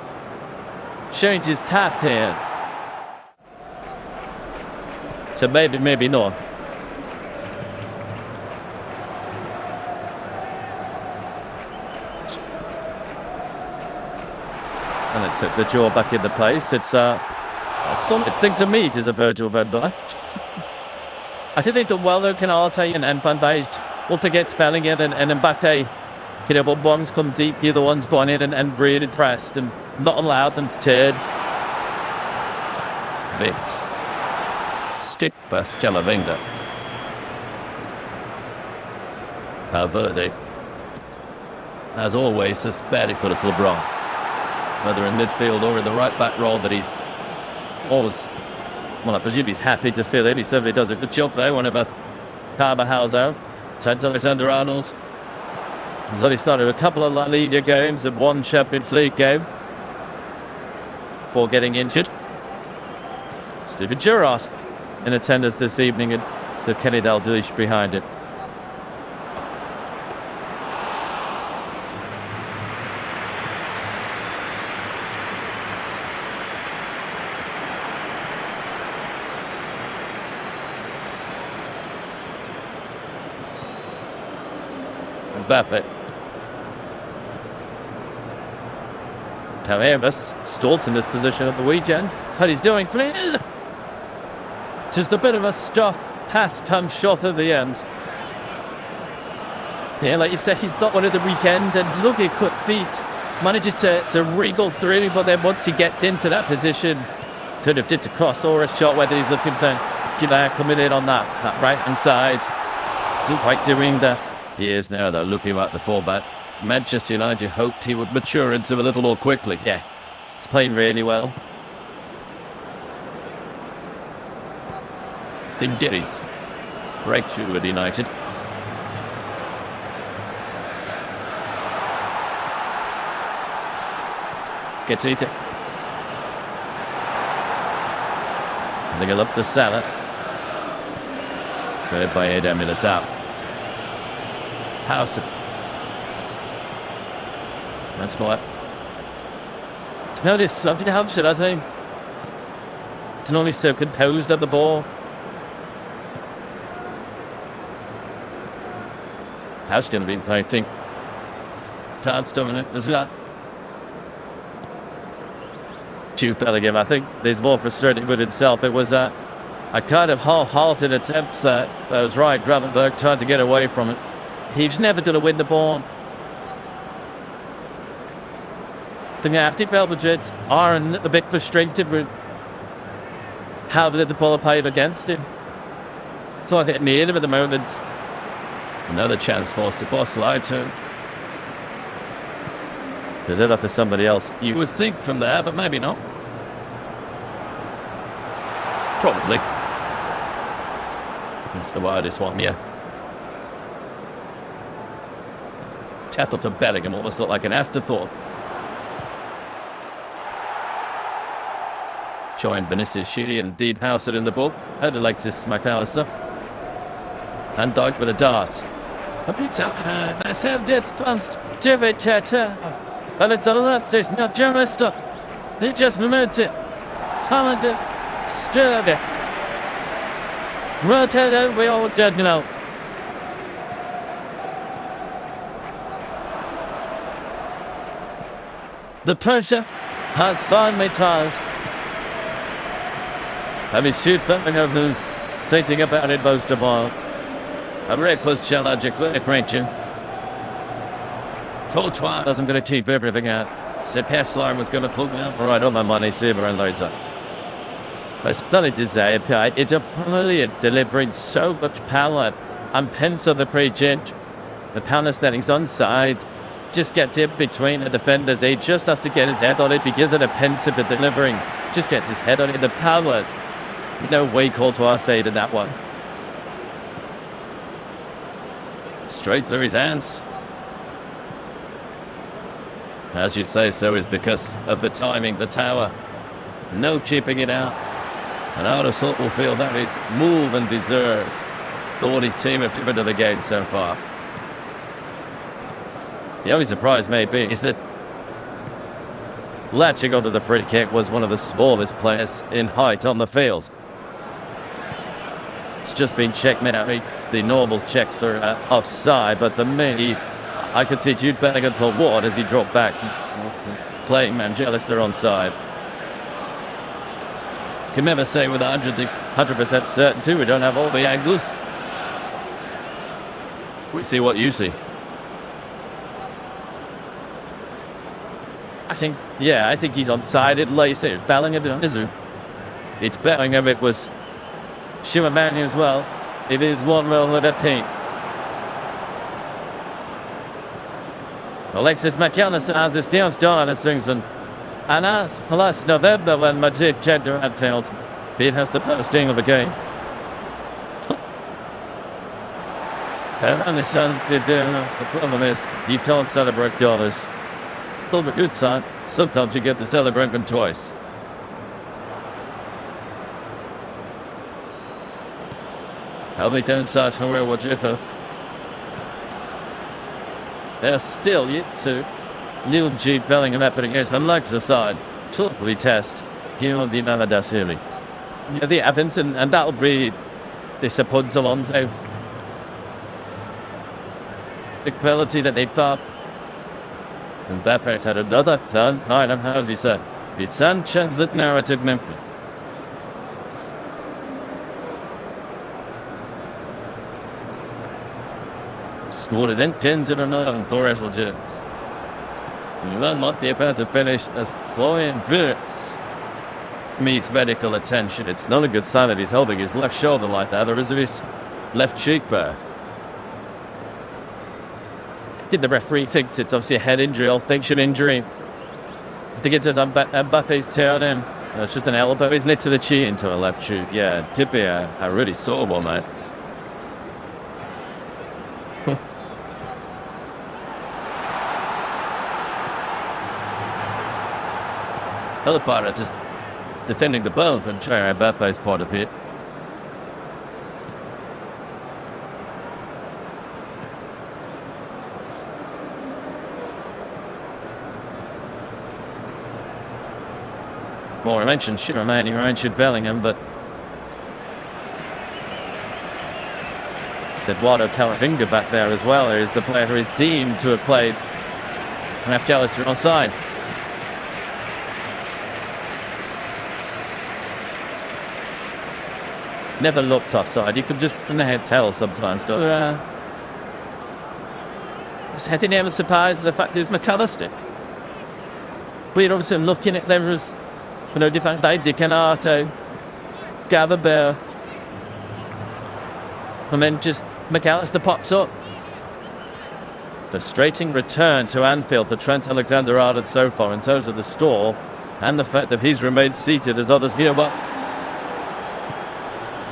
change his tap here. So maybe not. And it took the jaw back into place. It's a solid thing to meet is a Virgil van Dijk. I think that well though Canate and Van Dijk will to get spelling it and Mbappe, you know, but ones come deep, you're the ones born in and really pressed and not allowed them to turn. Vict. Stick by Scalavinga. Valverde. As always, suspected it's LeBron. Whether in midfield or in the right back role that he's always, well, I presume he's happy to fill in. He certainly does a good job there. One about Carvajal's out. Trent Alexander-Arnold. He's only started a couple of La Liga games and one Champions League game before getting injured. Steven Gerrard in attendance this evening, and Sir Kenny Dalglish behind it. Mbappe. Taveras stalls in this position at the weekend. What he's doing for it. Just a bit of a stuff pass comes short at the end. Yeah, like you said, he's not one of the weekend and look at quick feet. Manages to wriggle through, but then once he gets into that position, could have did a cross or a shot, whether he's looking for Gillard coming in on that right hand side. Isn't quite doing that. He is now, though, looking at the fullback. Manchester United hoped he would mature into a little more quickly. Yeah, he's playing really well. Dingeris. Breakthrough with United. Gets it. They go up to Salah. Cleared by Eder Militao. House. That's not. Notice something helps it, I think. It's not only so composed at the ball. House going to be fighting. Time's dominant, isn't that? Jude Bellingham, I think, is more frustrated with himself. It was a kind of halted attempt that was right. Gravenberg tried to get away from it. He's never going to win the ball. I think Real Madrid are a bit frustrated with how Liverpool are played against him. It's like hitting the end at the moment. Another chance for Szoboszlai to deliver for somebody else. You would think from there, but maybe not. Probably. It's the widest one, yeah. Tackle to Bellingham almost looked like an afterthought. Showing Vinicius Shiri and Dean House it in the ball. Had Alexis McAllister. And Dyke with a dart. Nice have it past David Tata. And it's all that says not just they just moved it. Talented, sturdy. Rotated, we all said no. The pressure has finally turned. Having shoot Birmingham who's thinking about it most of all. A reckless challenge, a clear creature. Courtois doesn't going to keep everything out. Szoboszlai was going to pull me up right on my money, Saber and later. But stunning desire, it's a brilliant delivering so much power and pencil the pre-change. The power standing's onside, just gets in between the defenders. He just has to get his head on it because of the pensive the delivering. Just gets his head on it. The power. No way Courtois saved in that one. Straight through his hands. As you say, so is because of the timing, the tower. No chipping it out. And Arsenal will feel that is more than deserved. Thought his team have given to the game so far. The only surprise may be is that latching onto the free kick was one of the smallest players in height on the field. It's just been checkmate. The normal checks they're offside, but the me, I could see Jude Bellingham toward as he dropped back, playing McAllister onside. Can never say with 100% certainty. We don't have all the angles. We see what you see. I think he's onside. It lays it. Bellingham, is it? It's Bellingham. It was Shimamani as well. It is 1-0 at a team. Alexis McAllister has his dance down as Singson. And as last November when Madrid came to Anfield, it has the first thing of the game. And the problem is, you can't celebrate dollars. On the good side, sometimes you get to celebrate them twice. Help me down side to where would you go? They're still yet to Lil G Bellingham up against the legs aside. Totally test. Here on the Namadasiri. Yeah, the Evans and that'll be disappoints Alonso. The quality that they've got. And Mbappe's had another turn. Item, how's he said? It's Sanchez that narrative Memphis. Scored it in pins in another and Torres will do it. And will not be about to finish as Florian Wirtz meets medical attention. It's not a good sign that he's holding his left shoulder like that, or is it his left cheekbone? Did the referee think it's obviously a head injury or fiction injury? I think it's as Mbappe's turn in. It's just an elbow, isn't it, to the chin, to a left cheek? Yeah, it could be a really sore one, mate. Other part are just defending the ball from Mbappe's point of view. Well, I mentioned Shiromani, I mentioned Bellingham, but Eduardo Camavinga back there as well. There is the player who is deemed to have played an McAllister onside. Never looked offside. You could just in the head tell sometimes. Just heading him surprised the fact it was McAllister. But you're obviously looking at there was, you know, different Di Canato, Gavabel, and then just McAllister pops up. Frustrating return to Anfield to Trent Alexander-Arnold so far in terms of the score and the fact that he's remained seated as others here. But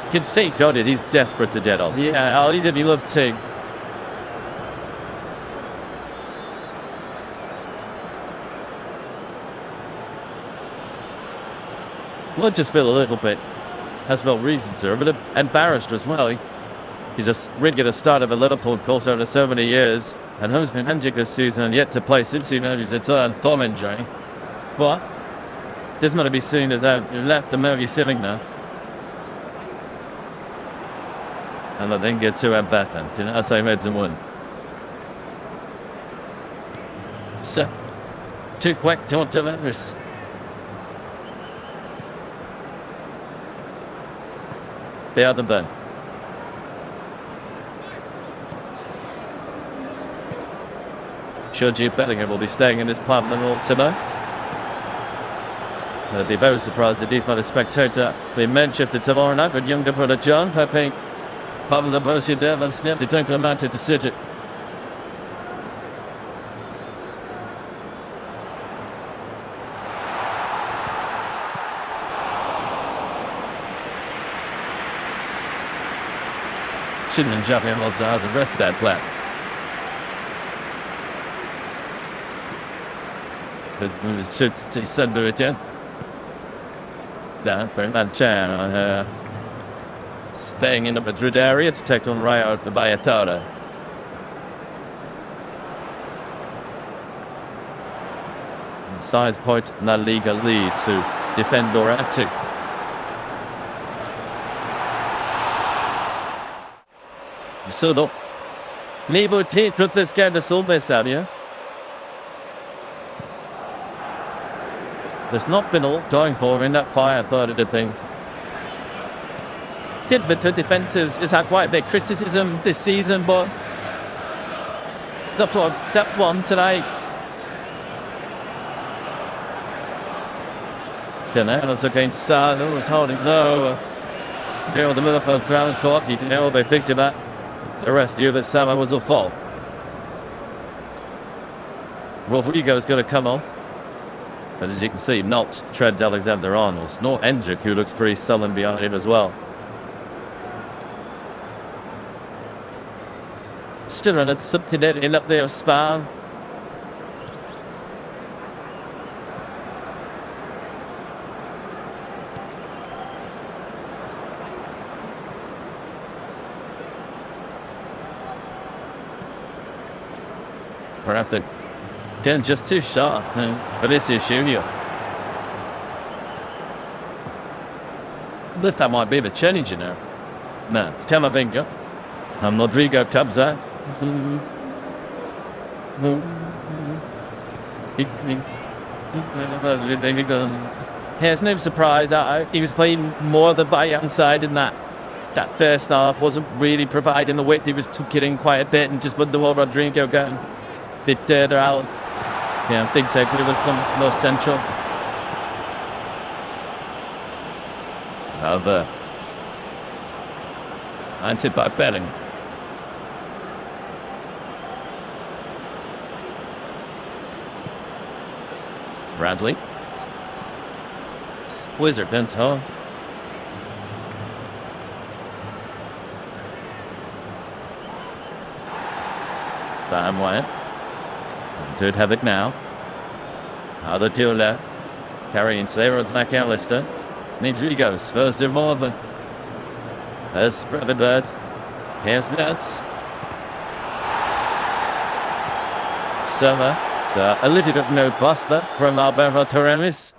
you can see, got it, he's desperate to get on. Yeah, I'll either be loved too. Well, just feel a little bit, has felt reason to, a bit embarrassed as well. He's just really get a start of a Liverpool course over so many years, and has been injured this season and yet to play since he knows it's a thumb injury. But doesn't want to be seen as out. You left the Murray sitting there. And I think get to Mbappe. I'd say made some win. So, too quick to others. The other Ben. Sure, Jude Bellingham will be staying in this pub tonight. I'd be very surprised if he's not a spectator. The men shifted tomorrow night with younger brother John, hoping Pablo Borussia Dortmund snip to take a Manchester City. Shouldn't have jumped in lots of hours and rest that player. But it was to send to it, yeah. Down for Manchester. Staying in the Madrid area to take on Rayo Vallecano. Sides point La Liga lead to defend or add to. Så då. Ni borde titta att det ska det så bäst, There's not been all going for in that fire third of the thing. Did the two defensives is had quite a big criticism this season, but that one today. Tonight was against Sano, was holding low. The Liverpool ground thought they picked him up. The rest of that summer was a fall. Rodrigo's going to come on. But as you can see, not Trent Alexander-Arnold, nor Endrick, who looks pretty sullen behind him as well. Still at something in up there, Span. Perhaps again, just too sharp. But this is Junior. But that might be the challenge, you know. No, it's Camavinga. And Rodrigo comes out. There's no surprise. He was playing more the right-hand side in that first half. Wasn't really providing the width. He was took it in quite a bit and just let the whole Rodrigo go. Bit there out. Yeah, big take. It was the most central. Now there. Answered by Bellingham. Bradley. Wizard Vince home. Time Wyatt. Should have it now. How the dealer. Carrying Taylor and McAllister. Rodriguez, first of all. There's the bird. Here's Birds. Summer. So a little bit no bust there from Alberto Torres.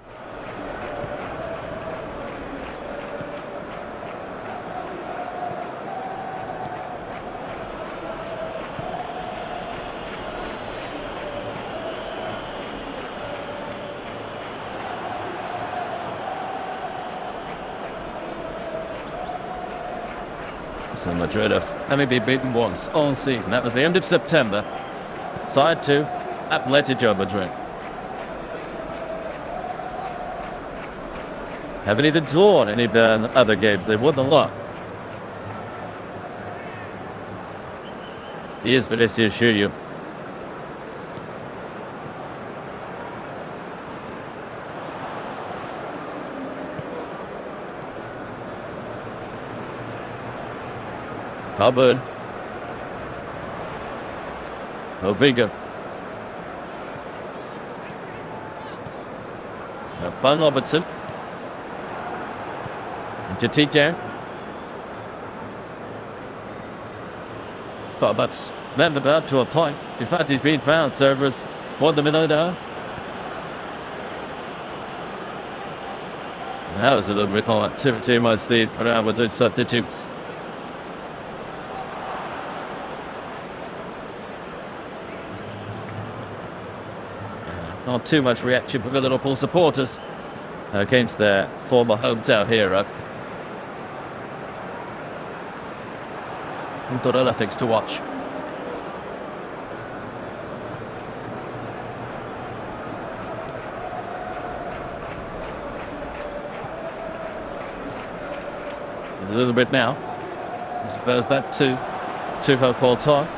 So Madrid have only been beaten once all season. That was the end of September. Side 2, Atletico Madrid. Haven't even drawn any of the other games. They won a lot. Here's Vinicius Junior. Hubbard. Oviga. Bun Robertson. Into TJ. But that's then about to a point. In fact, he's been found. Servers won the middle down. That was a little bit more activity, my Steve, around with the substitutes. Not too much reaction from the Liverpool supporters against their former hometown hero. We've got other things to watch. There's a little bit now. I suppose that to her call time.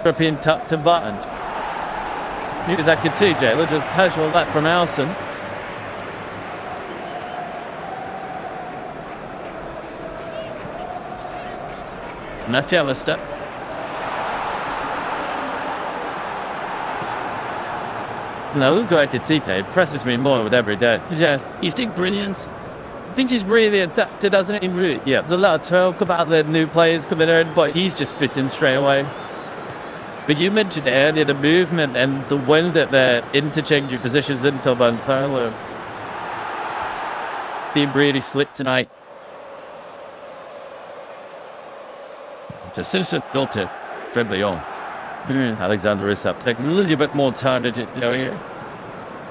European tucked and buttoned. Here's that TJ. Look, just casual that from Alson. McAllister. No, going to TJ impresses me more with every day. Yeah, he's doing brilliant. I think he's really adapted, doesn't he? Really, yeah, there's a lot of talk about the new players coming in, but he's just fitting straight away. But you mentioned earlier the movement and the way that they're interchanging positions into Van Fowler. Being really slick tonight. Just Simpson built it. Friendly on. Alexander Isak taking a little bit more time to do here.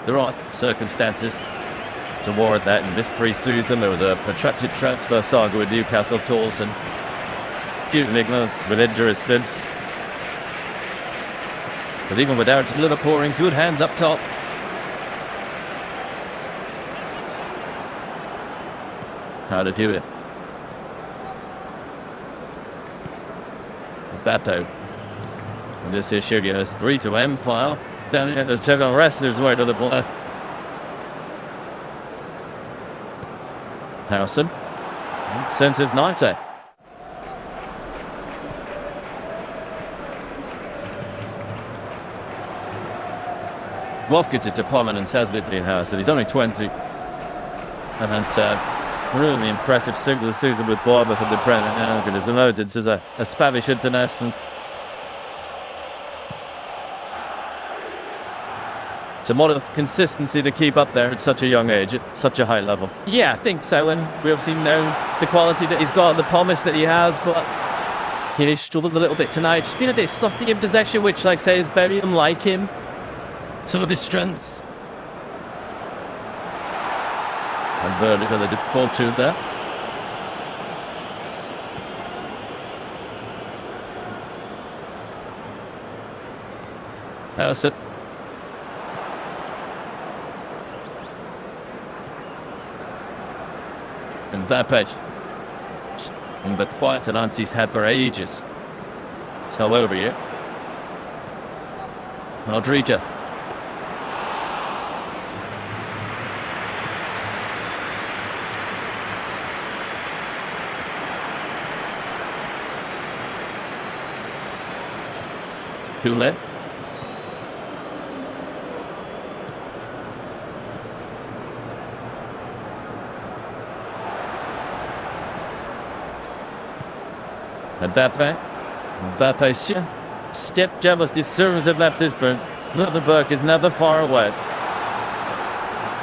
There are circumstances to warrant that in this pre-season. There was a protracted transfer saga with Newcastle Tools and Jude Nicholas with injuries since. But even without Liverpool in good hands up top. How to do it. Bato. And this is Sugar has 3 to M file. Down here, there's Chevron Wrestlers way to the ball. Harrison. Sends his 90. Wolf gets it to prominence, has Lidley Harrison. He's only 20. And really impressive single season with Bournemouth and the Premier League. As noted, as a Spanish international. It's a model of consistency to keep up there at such a young age, at such a high level. Yeah, I think so. And we obviously know the quality that he's got, the promise that he has, but he struggled a little bit tonight. Just been a bit soft in possession, which, like I say, is very unlike him. Some of his strengths. And Vertical, they did fall to there. That's it. And that page. And the quiet tonight he's had for ages. It's all over here. Rodrigo. Kool-Aid. Mbappé, step jabs disturbance have left this burn. Burke is never far away.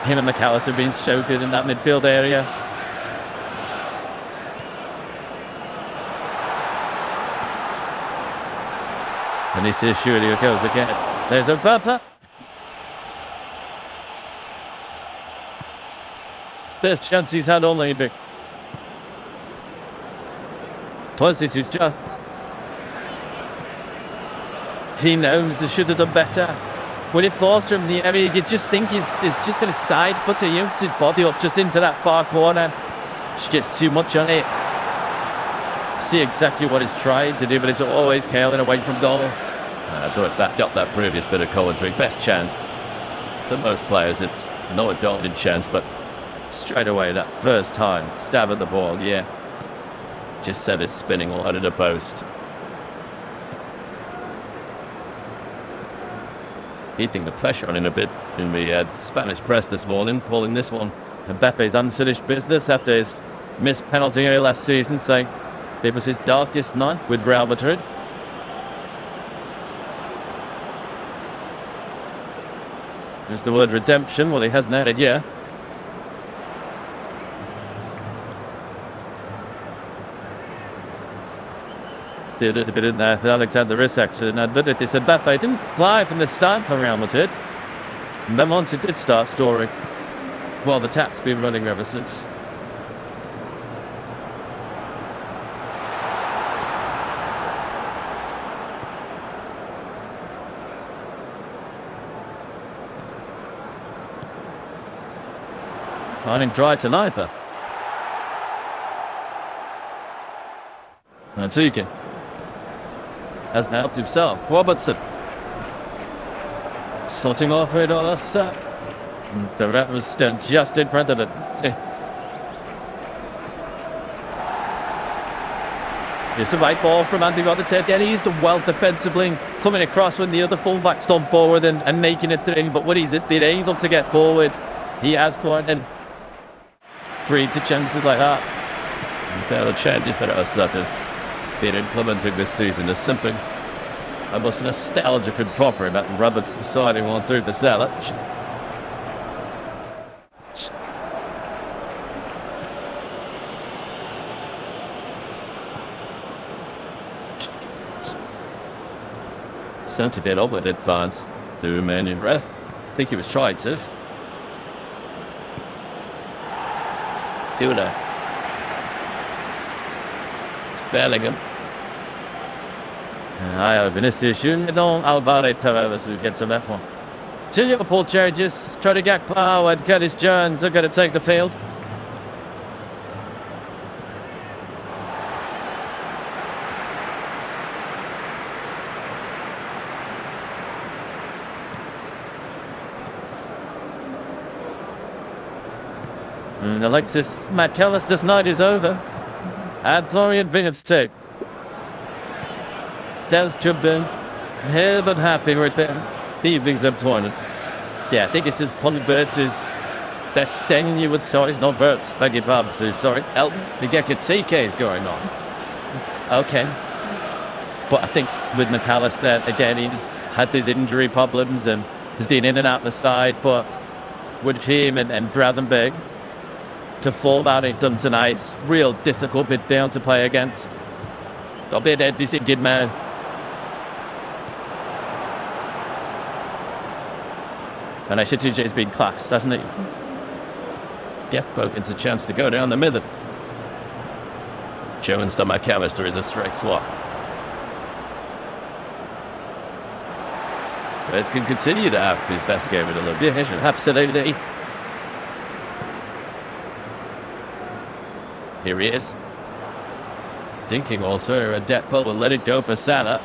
Him and McAllister being shouted in that midfield area. And this is surely it goes again. There's Mbappé. There's chance he's had only big. Plus this is just. He knows he should have done better. When it falls from the area, you just think he's just going to side foot to you, his body up just into that far corner. Just gets too much on it. See exactly what he's trying to do, but it's always curling away from goal. I thought that got that previous bit of commentary. Best chance. For most players, it's no adult chance, but straight away that first time, stab at the ball, yeah. Just set it spinning all out of the post. Eating the pressure on him a bit in the Spanish press this morning, calling this one Mbappe's unfinished business after his missed penalty early last season, saying it was his darkest night with Real Madrid. There's the word redemption. Well, he hasn't had it yet. Did it a bit in there. Alexander Isak admitted it. They said Mbappé didn't fly from the start for Real Madrid. And then once it did start scoring, well, the tap's been running ever since. Running dry tonight, but Antuke hasn't helped himself. Robertson sorting off it on us. The rat was still just in front of it. It's a right ball from Andy Rodriguez. Then he's done well defensively, coming across when the other fullback's done forward and making it through. But when he's been able to get forward, he has scored and free to chances like that. There are changes that has been implemented this season. There's something almost nostalgic and proper about Roberts deciding one through the cellar. Sent a bit up with advance through Manuel Ref. I think he was trying to. Tuna. It's Bellingham. I have Vinicius Junior. Alvaro Torres who gets him that one. Two Liverpool charges. Try to get Pau and Curtis Jones are going to take the field. And Alexis McAllister's night is over. And Florian Wirtz's take. That's Jubin. Here but happy right there. Evening's up tournament. Yeah, I think this is Wirtz's best thing you would say. It's not Wirtz. Beg your pardon, so sorry. Elton, the Gekka TK is going on. Okay. But I think with McAllister, again, he's had these injury problems and has been in and out of the side. But with him and Bradenberg, to fall out it done tonight, it's real difficult bit down to play against. Got a bit of this injured man. And Ashituji's been class, hasn't he? Get Bogan's a chance to go down the middle. Showing stomach McAllister is a straight swap. Reds can continue to have his best game with Olympia. Absolutely. Here he is. Thinking also a Deadpool will let it go for Salah.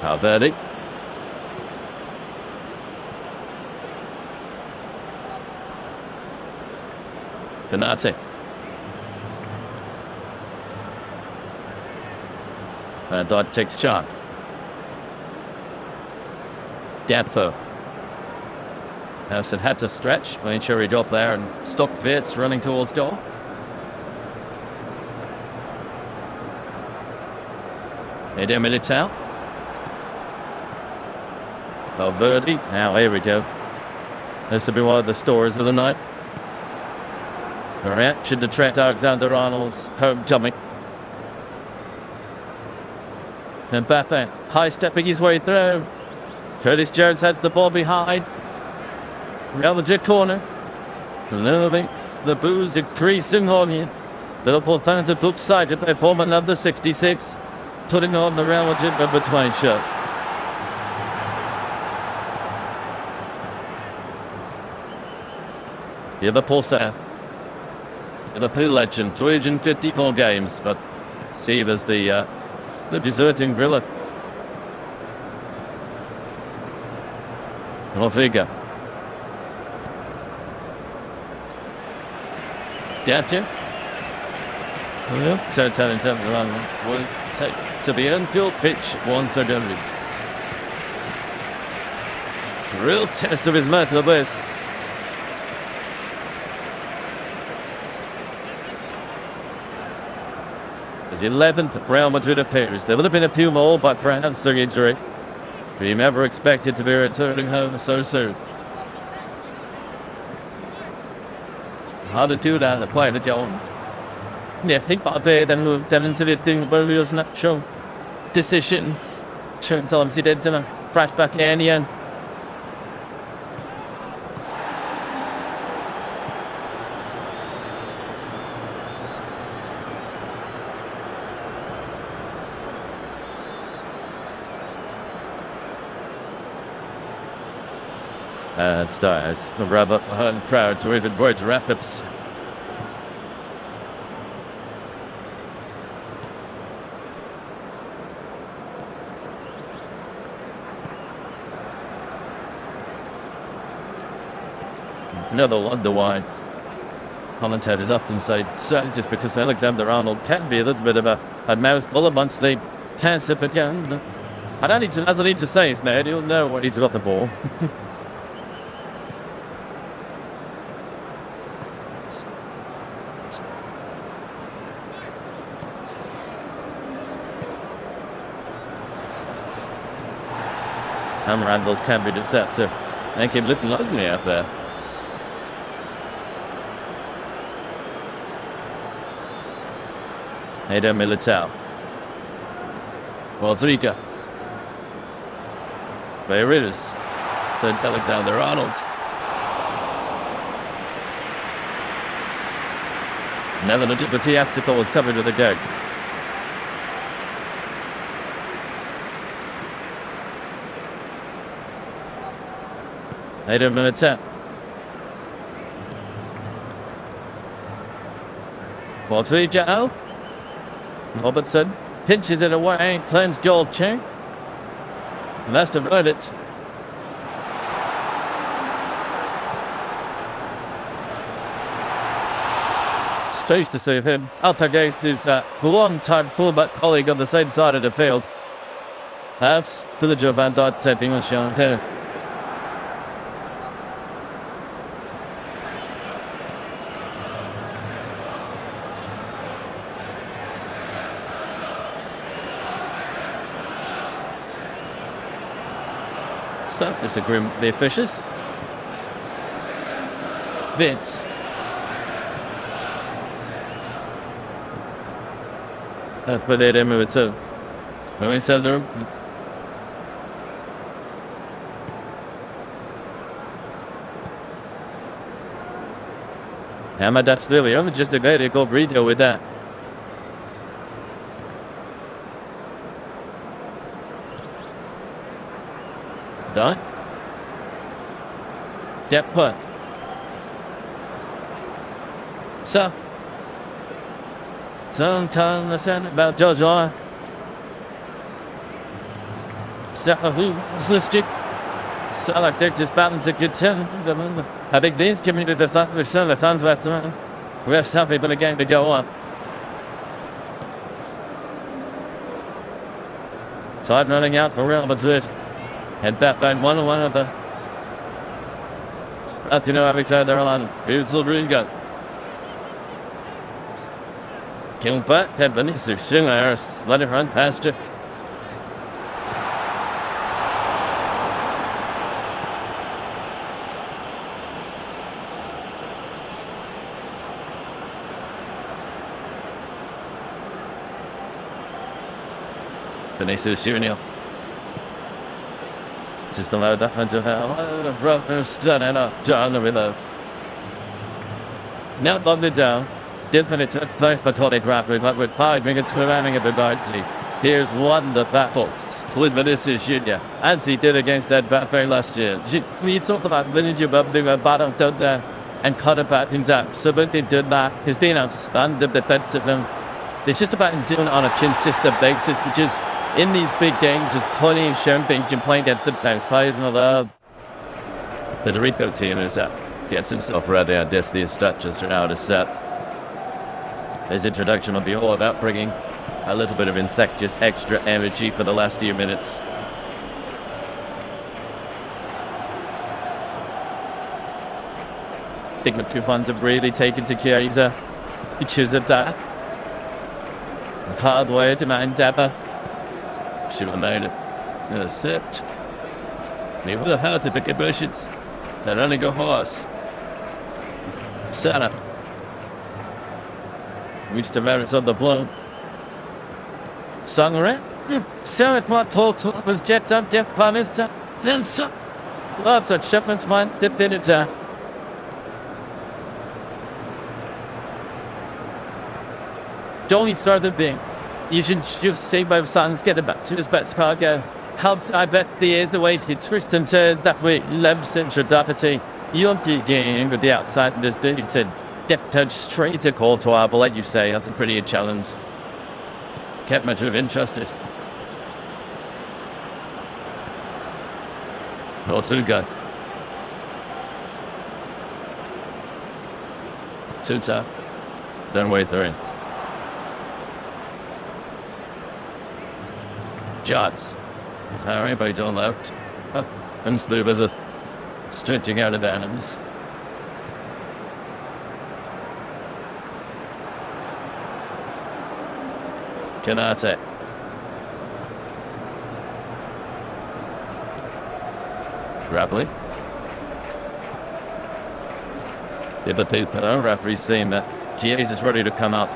Valverde. Penalty. Van Dijk takes charge. Danfo. Nelson had to stretch, made sure he dropped there and stopped Wirtz running towards goal. Eder Militao. Valverde. Now here we go. This will be one of the stories of the night. The reaction to Trent Alexander-Arnold's homecoming. Mbappe high-stepping his way through. Curtis Jones has the ball behind. Real Madrid corner. The boos increasing on you. Liverpool fans are excited by former number 66, putting on the Real Madrid number 20 shirt. Liverpool star. Liverpool legend, 354 games, but Steve is the deserting Villa. Rodrigo. Dacia. Well, so telling something around will take to the Anfield pitch once again. Real test of his mettle this. His 11th Real Madrid appearance. There would have been a few more, but for a hamstring injury, he never expected to be returning home so soon. Hard to do that, the play the John. Yeah, I think about there, then into the thing where he was not sure. Decision. Sometimes he did, flashback in the end. And stars the rub up behind the crowd to even words wrap-ups. Another wonder why commentators often say, certainly just because Alexander-Arnold can be a little bit of a mouthful amongst the cancer again. I don't need to say his name, you'll know when he's got the ball. And Randall's can be deceptive. Make him look lovely out there. Eder Militao. Rodrigo. There it is. St. Alexander-Arnold. Never looked at the theatrical was coming to the gate. Eder Militao. Rodrigo. Robertson pinches it away, claims goal check. Must have heard it. Strange to see him up against his long-time fullback colleague on the same side of the field. Perhaps to the Joe Van Dijk tapping was shown here. So, disagreeing with the officials. Vince. Put it in with it too. When we said the room. Hammer that's really only just a very good redo with that. Done. Depth put. So. Sometimes I said about Jojo. So who's listening? So like they're just balancing good turn. I think these community the thought we're so the fans left around. We have some people again to go on. Time running out for Real Madrid. And back by 1-1 of the... You know, having said they're on. Here's Rodrigo. Gilbert, Vinicius Junior, let it run past you. Vinicius Junior. Just allowed that one to have brothers done it up, John the reload. Now bumped it down. Did minutes at third, but totally rapid, but with 5 minutes remaining at the 90. Here's one the battle with Vinicius Junior, as he did against Ed Mbappe last year. We talked about Vinicius bumping a battle down there and cut about things out. So when they did that, he's been outstanding defensively. It's just about doing it on a consistent basis, which is in these big games, just plenty of shown things you can play against the best players in the world. The Dorito team is gets himself ready and gets these touches for now to set. His introduction will be all about bringing a little bit of infectious extra energy for the last few minutes. I think the two fans have really taken to Chiesa. He chooses that. Hard way to man Dapper. Should have made it. That's it. We would have had to pick bushes. That only go horse. Sana. Reached the merits of the blow. Sangre. So it what told was jet up, Jeff Palmister. Then so. Love to Shefflin's mind. Did it. Don't start the thing. You should just see both sons get it back to his best cargo. Helped, I bet, the years the way he twisted and turned that way. Leb's introductory. You'll be getting with the outside of this bit. He said, get touch straight to call to our, but like you say, that's a pretty good challenge. It's kept much of interested. Or two go. Tuta. Don't wait, they're in. Shots. It's Harry, but he's all out. And through with it. Stretching out of animals. Canate. Grappling. The referee's saying that Chiesa is ready to come out.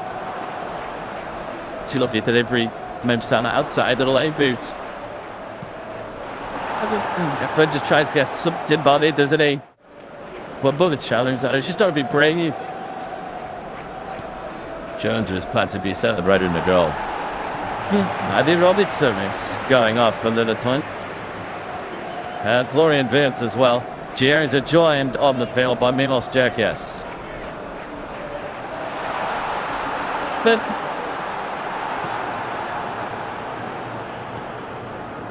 Too at every Memsana outside the lane boot. But just tries to get something body, doesn't he? Well, both challenge that. It's just not to be brave. Jones was planned to be celebrated in the goal. I think Robertson is going up under the point. And Florian Wirtz as well. Jerry's are joined on the field by Milos Jerkes. But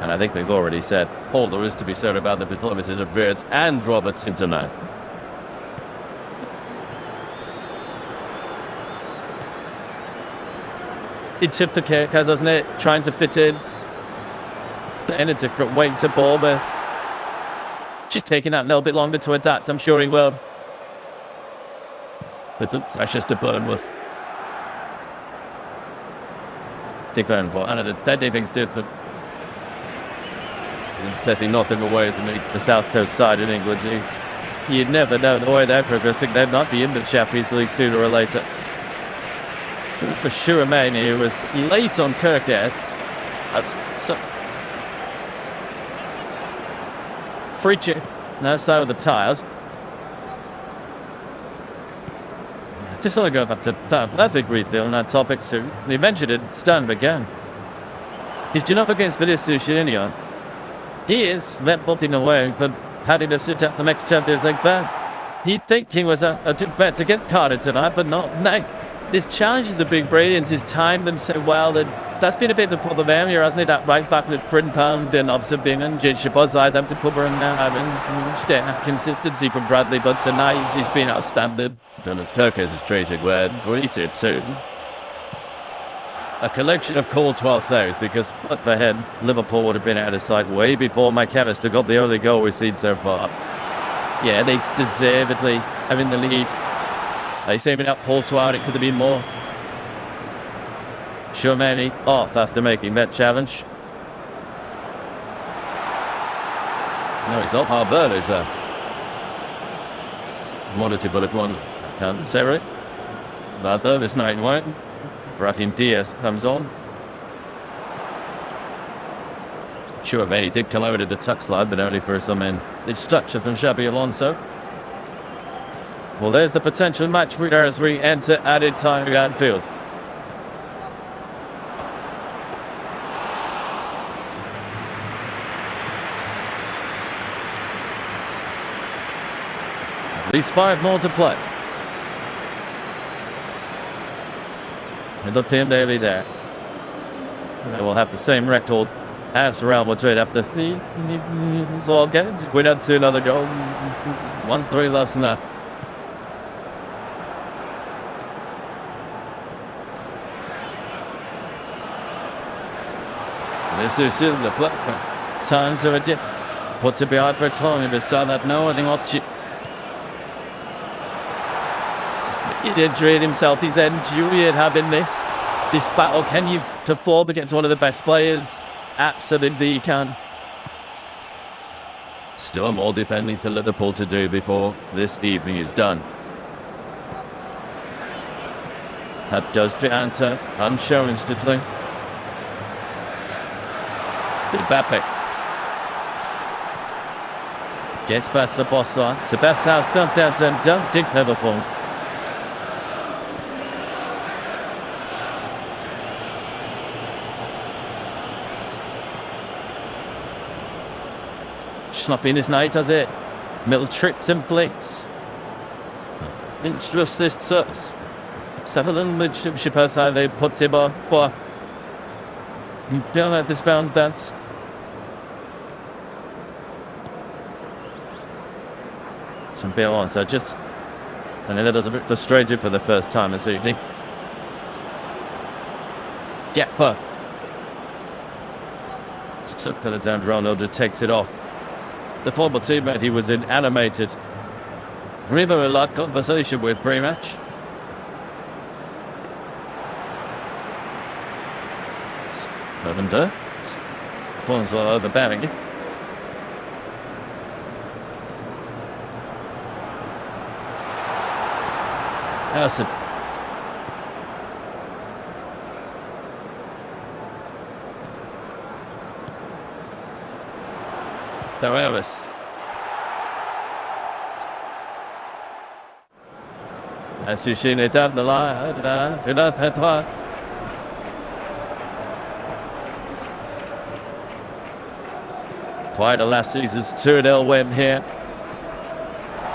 and I think they've already said all there is to be said about the performances of Wirtz and Robertson tonight. It tipped the kick, hasn't it? Trying to fit in a different way to Bournemouth. Just taking that a little bit longer to adapt, I'm sure he will. But the pressures to Bournemouth. Dick Van Boy, I know that things different. It's definitely not in the way of the South Coast side in England. You'd never know the way they're progressing. They'd not be in the Champions League sooner or later. For sure, man, he was late on Kirkes. That's so. Free kick. Now side of the tires. Just want to go back to that. I think we feel on that topic soon. They mentioned it, stand again. He's done up against Vinicius Junior. He is bumping away, but having to sit at the next Champions League fan. He'd think he was a good bet to get carded tonight, but not. No. This challenge is a big brilliance. He's timed them so well that that's been a bit of the problem area, hasn't it? That right back with Frimpong and obviously being injured. Shabazz have to cover him now, having staying consistency from Bradley, but tonight he's been outstanding. Dennis Kirkes is trading where greeted too. a collection of courtois saves, because but for him, Liverpool would have been out of sight way before McAllister got the only goal we've seen so far. Yeah, they deservedly having the lead. They saving up Courtois, it could have been more. Tchouameni off after making that challenge. No, it's not Alberto's wanted to bullet one. Can't say it. But though this night won't. Brahim Diaz comes on. Tchouameni did come over to the tuck slide, but only for some instruction from Xabi Alonso. Well, there's the potential match winner as we enter added time at Anfield. At least 5 more to play. And the team nearly there. They will have the same record as Real Madrid after 3 games. We don't see another goal. 1-3 last night. This is the platform. Times of a dip. Put to behind for Chloe, but saw that no one watch it. He injured himself. He's injured having this battle. Can you perform against one of the best players? Absolutely you can. Still more defending to Liverpool to do before this evening is done. That does enter unchallengedly. Mbappe gets past the boss line. Sebastian's dumped out and dumped in Liverpool. Sloppy his night, does it? Middle trips and flicks. Inch this sucks. Sutherland with Shippers, how they put him on. But you don't have this bound dance. Some Bill on, so just I know that was a bit frustrated for the first time this evening. Gapper. Took to the down, Ronaldo takes it off. The former teammate he was in animated. River a lot conversation with pre-match. Lavender. Falls all over Barry. Allison. Thorevis. As you see it down the line, quite a last season's 2-0 win here.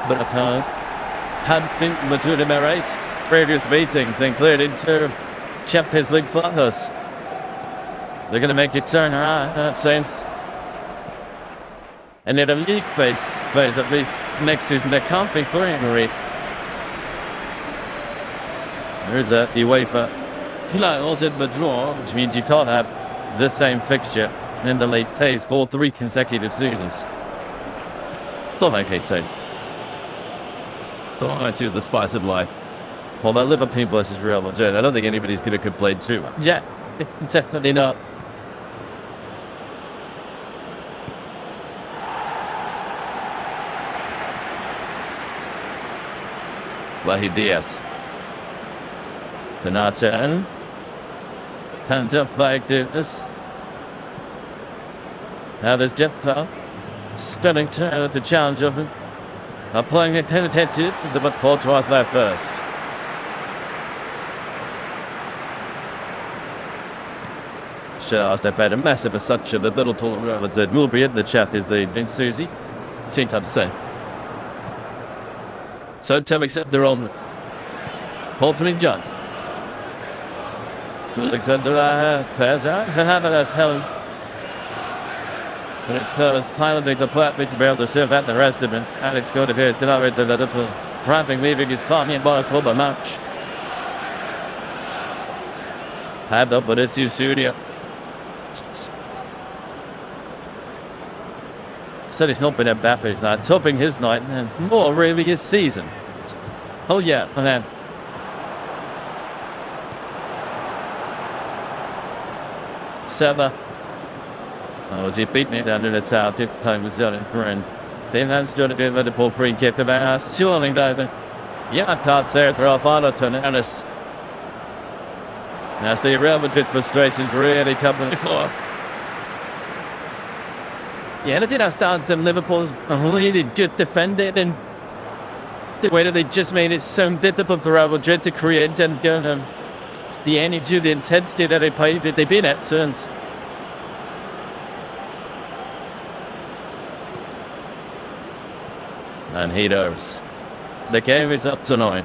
But had been Madrid in 8 previous meetings, including 2 Champions League finals. They're going to make it turn around, Saints. And in a league phase at least next season, there can't be Rivalry. There's a UEFA close in the draw, which means you can't have the same fixture in the late phase for 3 consecutive seasons. Still like I'd say. Still I choose the spice of life. Although Liverpool versus Real Madrid, I don't think anybody's going to complain too much. Yeah, definitely not. Brahim Diaz. Penata. Hands up by Davis. Now there's Jeff stunning turn at the challenge of him. Applying it hesitated is about Courtois there first. Charles they paid a massive assumption that little taller Roberts said will be in the chat is the Vince Susie. Same time to say. So to accept their own Paul John. Alexander Pez that's Helen. But it was piloting the platform to be able to serve out the rest of it. And it's going to be denied the Liverpool. Ramping leaving his farming by a club a match. Have up, but it's your studio. Said it's not been Mbappe's night, topping his night, and more really his season. Oh yeah, and then Seba. Oh, he beat me down in the tower. Time was done in Bryn. Then that's done a bit of Liverpool pre-kick the ass. Surely, David. Yeah, I can't say it. They're off on to Ennis. As the Real Madrid frustrations really coming before. Yeah, and I did understand some Liverpool's really good defending, and the way that they just made it so difficult for Real Madrid to create and the energy, the intensity that they played, they've been excellent. And he knows. The game is up tonight.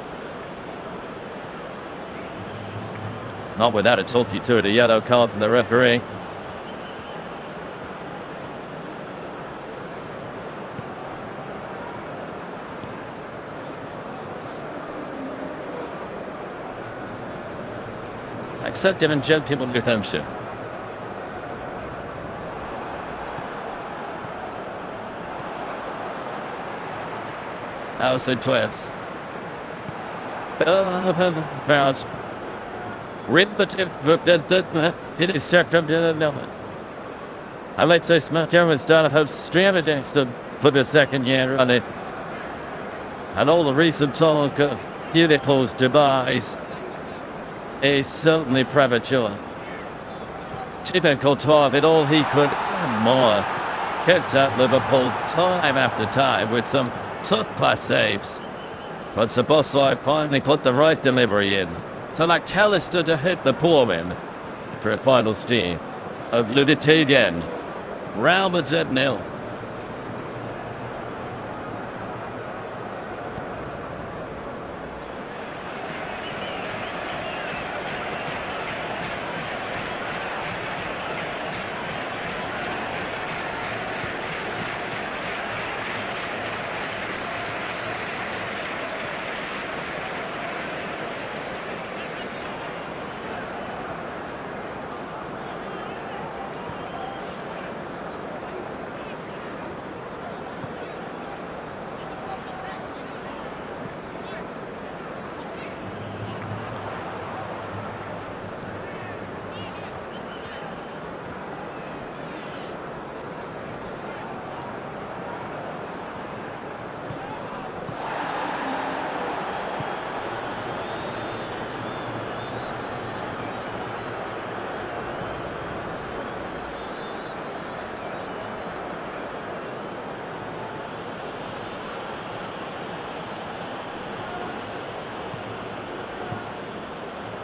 Not without a talkie to it, a yellow card from the referee. Accepted and gentlemen with Hampshire. House and twins. Bounce. Rip the tip. It is set from the moment. I might say SmackDown was done. I hope Streamadex for the second year on it. And all the recent talk of Liverpool's demise is certainly premature. Typical Courtois did all he could and more. Kept at Liverpool time after time with some top-class saves. But Szoboszlai finally put the right delivery in to McAllister to hit the poor for a final steam of Ludwig end. Real Madrid 0.